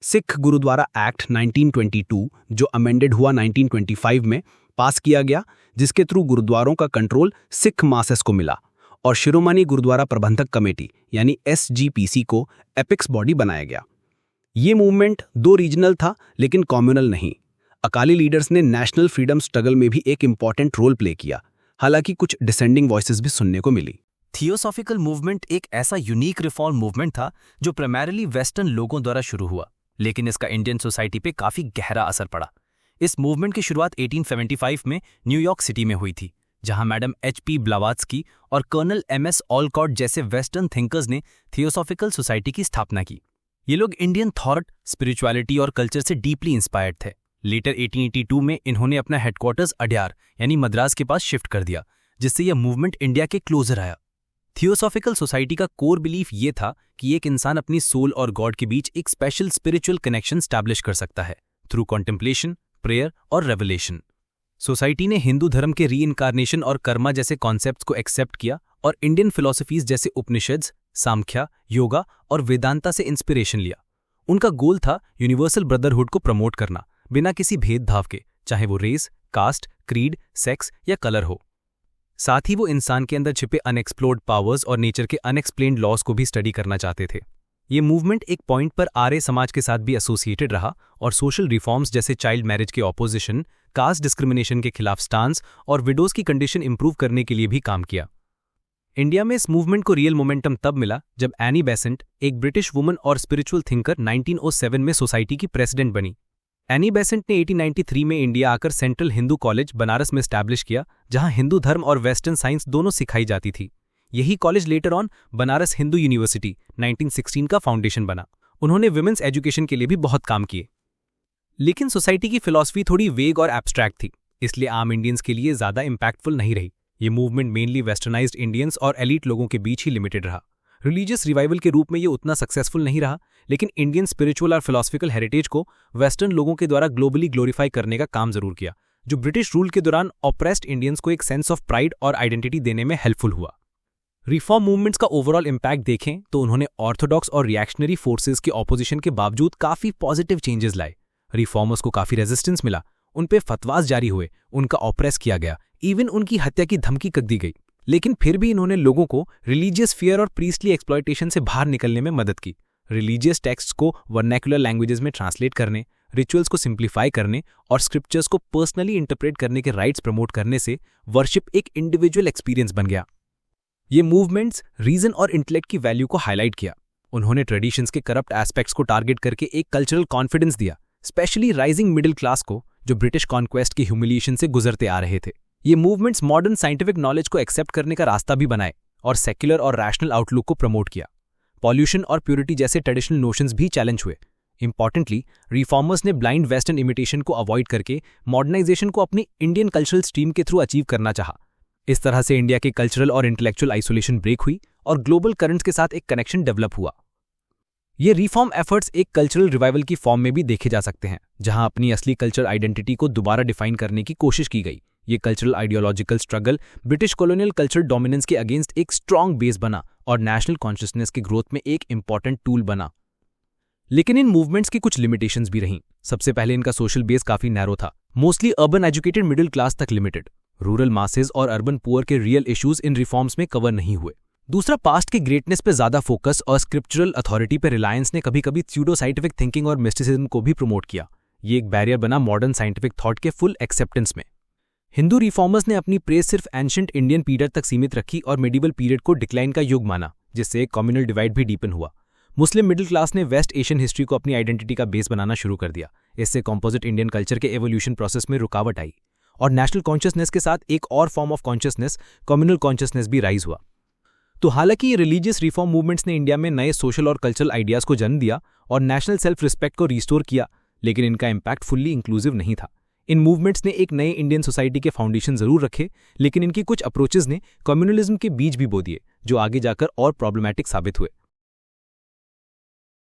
सिख गुरुद्वारा एक्ट 1922, जो अमेंडेड हुआ 1925 में, पास किया गया, जिसके थ्रू गुरुद्वारों का कंट्रोल सिख मासेस को मिला और शिरोमणि गुरुद्वारा प्रबंधक कमेटी यानी SGPC को एपिक्स बॉडी बनाया गया। ये मूवमेंट 2 रीजनल था, लेकिन कम्युनल नहीं। अकाली लीडर्स ने नेशनल फ्रीडम स्ट्रगल में भी एक इंपॉर्टेंट रोल प्ले किया, हालांकि कुछ डिसेंडिंग वॉइसेस भी सुनने को मिली। थियोसॉफिकल मूवमेंट एक ऐसा यूनिक रिफॉर्म मूवमेंट था जो प्राइमरीली वेस्टर्न लोगों द्वारा शुरू हुआ, लेकिन इसका इंडियन सोसाइटी पे काफी गहरा असर पड़ा। इस मूवमेंट की शुरुआत 1875 में न्यूयॉर्क सिटी में हुई थी, जहां मैडम HP ब्लावात्स्की और कर्नल MS ऑलकॉट जैसे वेस्टर्न थिंकर्स ने थियोसॉफिकल सोसाइटी की स्थापना की। ये लोग इंडियन थॉट, स्पिरिचुअलिटी और कल्चर से डीपली इंस्पायर्ड थे। लेटर 1882 में इन्होंने अपना हेडक्वार्टर्स अड्यार यानी मद्रास के पास शिफ्ट कर दिया, जिससे यह मूवमेंट इंडिया के क्लोजर आया। थियोसॉफिकल सोसाइटी का कोर बिलीफ ये था कि एक इंसान अपनी सोल और गॉड के बीच एक स्पेशल स्पिरिचुअल कनेक्शन स्टैब्लिश कर सकता है थ्रू कॉन्टेम्पलेशन, प्रेयर और रेवलेशन। सोसाइटी ने हिंदू धर्म के रीइनकार्नेशन और कर्मा जैसे कॉन्सेप्ट्स को एक्सेप्ट किया और इंडियन फिलॉसफीज जैसे उपनिषद्स, सांख्या, योगा और वेदांता से इंस्पिरेशन लिया। उनका गोल था यूनिवर्सल ब्रदरहुड को प्रमोट करना, बिना किसी भेदभाव के, चाहे वो रेस, कास्ट, क्रीड, सेक्स या कलर हो। साथ ही वो इंसान के अंदर छिपे अनएक्सप्लोर्ड पावर्स और नेचर के अनएक्सप्लेन्ड लॉस को भी स्टडी करना चाहते थे। ये मूवमेंट एक पॉइंट पर आर्य समाज के साथ भी एसोसिएटेड रहा और सोशल रिफॉर्म्स जैसे चाइल्ड मैरिज के ऑपोजिशन, कास्ट डिस्क्रिमिनेशन के खिलाफ स्टांस और विडोज की कंडीशन इंप्रूव करने के लिए भी काम किया। इंडिया में इस मूवमेंट को रियल मोमेंटम तब मिला जब एनी बेसेंट, एक ब्रिटिश वुमन और स्पिरिचुअल थिंकर, 1907 में सोसाइटी की प्रेसिडेंट बनी। एनी बेसेंट ने 1893 में इंडिया आकर सेंट्रल हिंदू कॉलेज बनारस में स्टैब्लिश किया, जहां हिंदू धर्म और वेस्टर्न साइंस दोनों सिखाई जाती थी। यही college later on Banaras Hindu university 1916 का फाउंडेशन बना। उन्होंने विमेंस एजुकेशन के लिए भी बहुत काम किए। लेकिन सोसाइटी की फिलॉसफी थोड़ी वेग और एब्स्ट्रैक्ट थी। इसलिए आम इंडियंस के लिए ज़्यादा इम्पैक्टफुल नहीं रही। ये मूवमेंट मेनली वेस्टर्नाइज्ड इंडियंस और एलीट लोगों के बीच ही लिमिटेड रहा। रिलीजियस रिवाइवल के रूप में ये उतना सक्सेसफुल नहीं रहा, लेकिन इंडियन स्पिरिचुअल और फिलॉसफिकल हेरिटेज को वेस्टर्न लोगों के द्वारा ग्लोबली ग्लोरीफाई करने का काम जरूर किया, जो ब्रिटिश रूल के दौरान ऑप्रेस्ड इंडियंस को एक सेंस ऑफ प्राइड और आइडेंटिटी देने में हेल्पफुल हुआ। रिफॉर्म मूवमेंट्स का ओवरऑल इम्पैक्ट देखें तो उन्होंने ऑर्थोडॉक्स और रिएक्शनरी फोर्सेस के ऑपोजिशन के बावजूद काफी पॉजिटिव चेंजेस लाए। रिफॉर्मर्स को काफी रेजिस्टेंस मिला, उन पे फतवास जारी हुए, उनका ऑप्रेस किया गया, इवन उनकी हत्या की धमकी तक दी गई। लेकिन फिर भी इन्होंने लोगों को रिलीजियस फियर और प्रीस्टली एक्सप्लॉयटेशन से बाहर निकलने में मदद की। रिलीजियस टेक्स्ट्स को वर्नैकुलर लैंग्वेजेस में ट्रांसलेट करने, रिचुअल्स को सिंप्लीफाई करने और स्क्रिप्चर्स को पर्सनली इंटरप्रेट करने के राइट्स प्रमोट करने से वर्शिप एक इंडिविजुअल एक्सपीरियंस बन गया। ये मूवमेंट्स रीजन और इंटेलेक्ट की वैल्यू को हाईलाइट किया। उन्होंने ट्रेडिशंस के करप्ट एस्पेक्ट्स को टारगेट करके एक कल्चरल कॉन्फिडेंस दिया, स्पेशली राइजिंग मिडिल क्लास को, जो ब्रिटिश कॉन्क्वेस्ट की ह्यूमिलिएशन से गुजरते आ रहे थे। ये मूवमेंट्स मॉडर्न साइंटिफिक नॉलेज को एक्सेप्ट करने का रास्ता भी बनाए और सेक्युलर और रैशनल आउटलुक को प्रमोट किया। पॉल्यूशन और प्योरिटी जैसे ट्रेडिशनल नोशंस भी चैलेंज हुए। इंपॉर्टेंटली, रिफॉर्मर्स ने ब्लाइंड वेस्टर्न इमिटेशन को अवॉइड करके मॉडर्नाइजेशन को अपनी इंडियन कल्चरल स्ट्रीम के थ्रू अचीव करना चाहा। इस तरह से इंडिया के कल्चरल और इंटेलेक्चुअल आइसोलेशन ब्रेक हुई और ग्लोबल करंट्स के साथ एक कनेक्शन डेवलप हुआ। ये रिफॉर्म एफर्ट्स एक कल्चरल रिवाइवल की फॉर्म में भी देखे जा सकते हैं, जहां अपनी असली कल्चर आइडेंटिटी को दोबारा डिफाइन करने की कोशिश की गई। ये cultural ideological struggle British colonial culture dominance के अगेंस्ट एक स्ट्रॉन्ग बेस बना और नेशनल कॉन्शियसनेस की ग्रोथ में एक इंपॉर्टेंट टूल बना। लेकिन इन मूवमेंट्स की कुछ लिमिटेशंस भी रहीं। सबसे पहले इनका सोशल बेस काफी नैरो था, mostly urban educated middle class तक लिमिटेड। रूरल मासेज और अर्बन पुअर के रियल इश्यूज इन रिफॉर्म्स में कवर नहीं हुए। दूसरा, पास्ट के ग्रेटनेस पे ज्यादा फोकस और स्क्रिप्चरल अथॉरिटी पे रिलायंस ने कभी कभी स्यूडो साइंटिफिक थिंकिंग और मिस्टिसिज्म को भी प्रमोट किया। ये एक बैरियर बना मॉडर्न साइंटिफिक थॉट के फुल एक्सेप्टेंस में। हिंदू रिफॉर्मर्स ने अपनी प्रेज सिर्फ एंशिएंट इंडियन पीरियड तक सीमित रखी और मिडिवल पीरियड को डिक्लाइन का युग माना, जिससे एक कम्युनल डिवाइड भी डीपन हुआ। मुस्लिम मिडिल क्लास ने वेस्ट एशियन हिस्ट्री को अपनी आइडेंटिटी का बेस बनाना शुरू कर दिया। इससे कॉम्पोजिट इंडियन कल्चर के एवोल्यूशन प्रोसेस में रुकावट आई और नेशनल कॉन्शियसनेस के साथ एक और form of consciousness, communal consciousness भी राइज हुआ। तो हालांकि ये रिलीजियस रिफॉर्म मूवमेंट्स ने इंडिया में नए सोशल और कल्चरल आइडियाज को जन्म दिया और नेशनल सेल्फ रिस्पेक्ट को रिस्टोर किया, लेकिन इनका इम्पैक्ट फुल्ली इंक्लूसिव नहीं था। इन मूवमेंट्स ने एक नए इंडियन सोसाइटी के फाउंडेशन जरूर रखे, लेकिन इनकी कुछ अप्रोचेस ने कम्युनलिज्म के बीज भी बो दिए, जो आगे जाकर और प्रॉब्लमैटिक साबित हुए।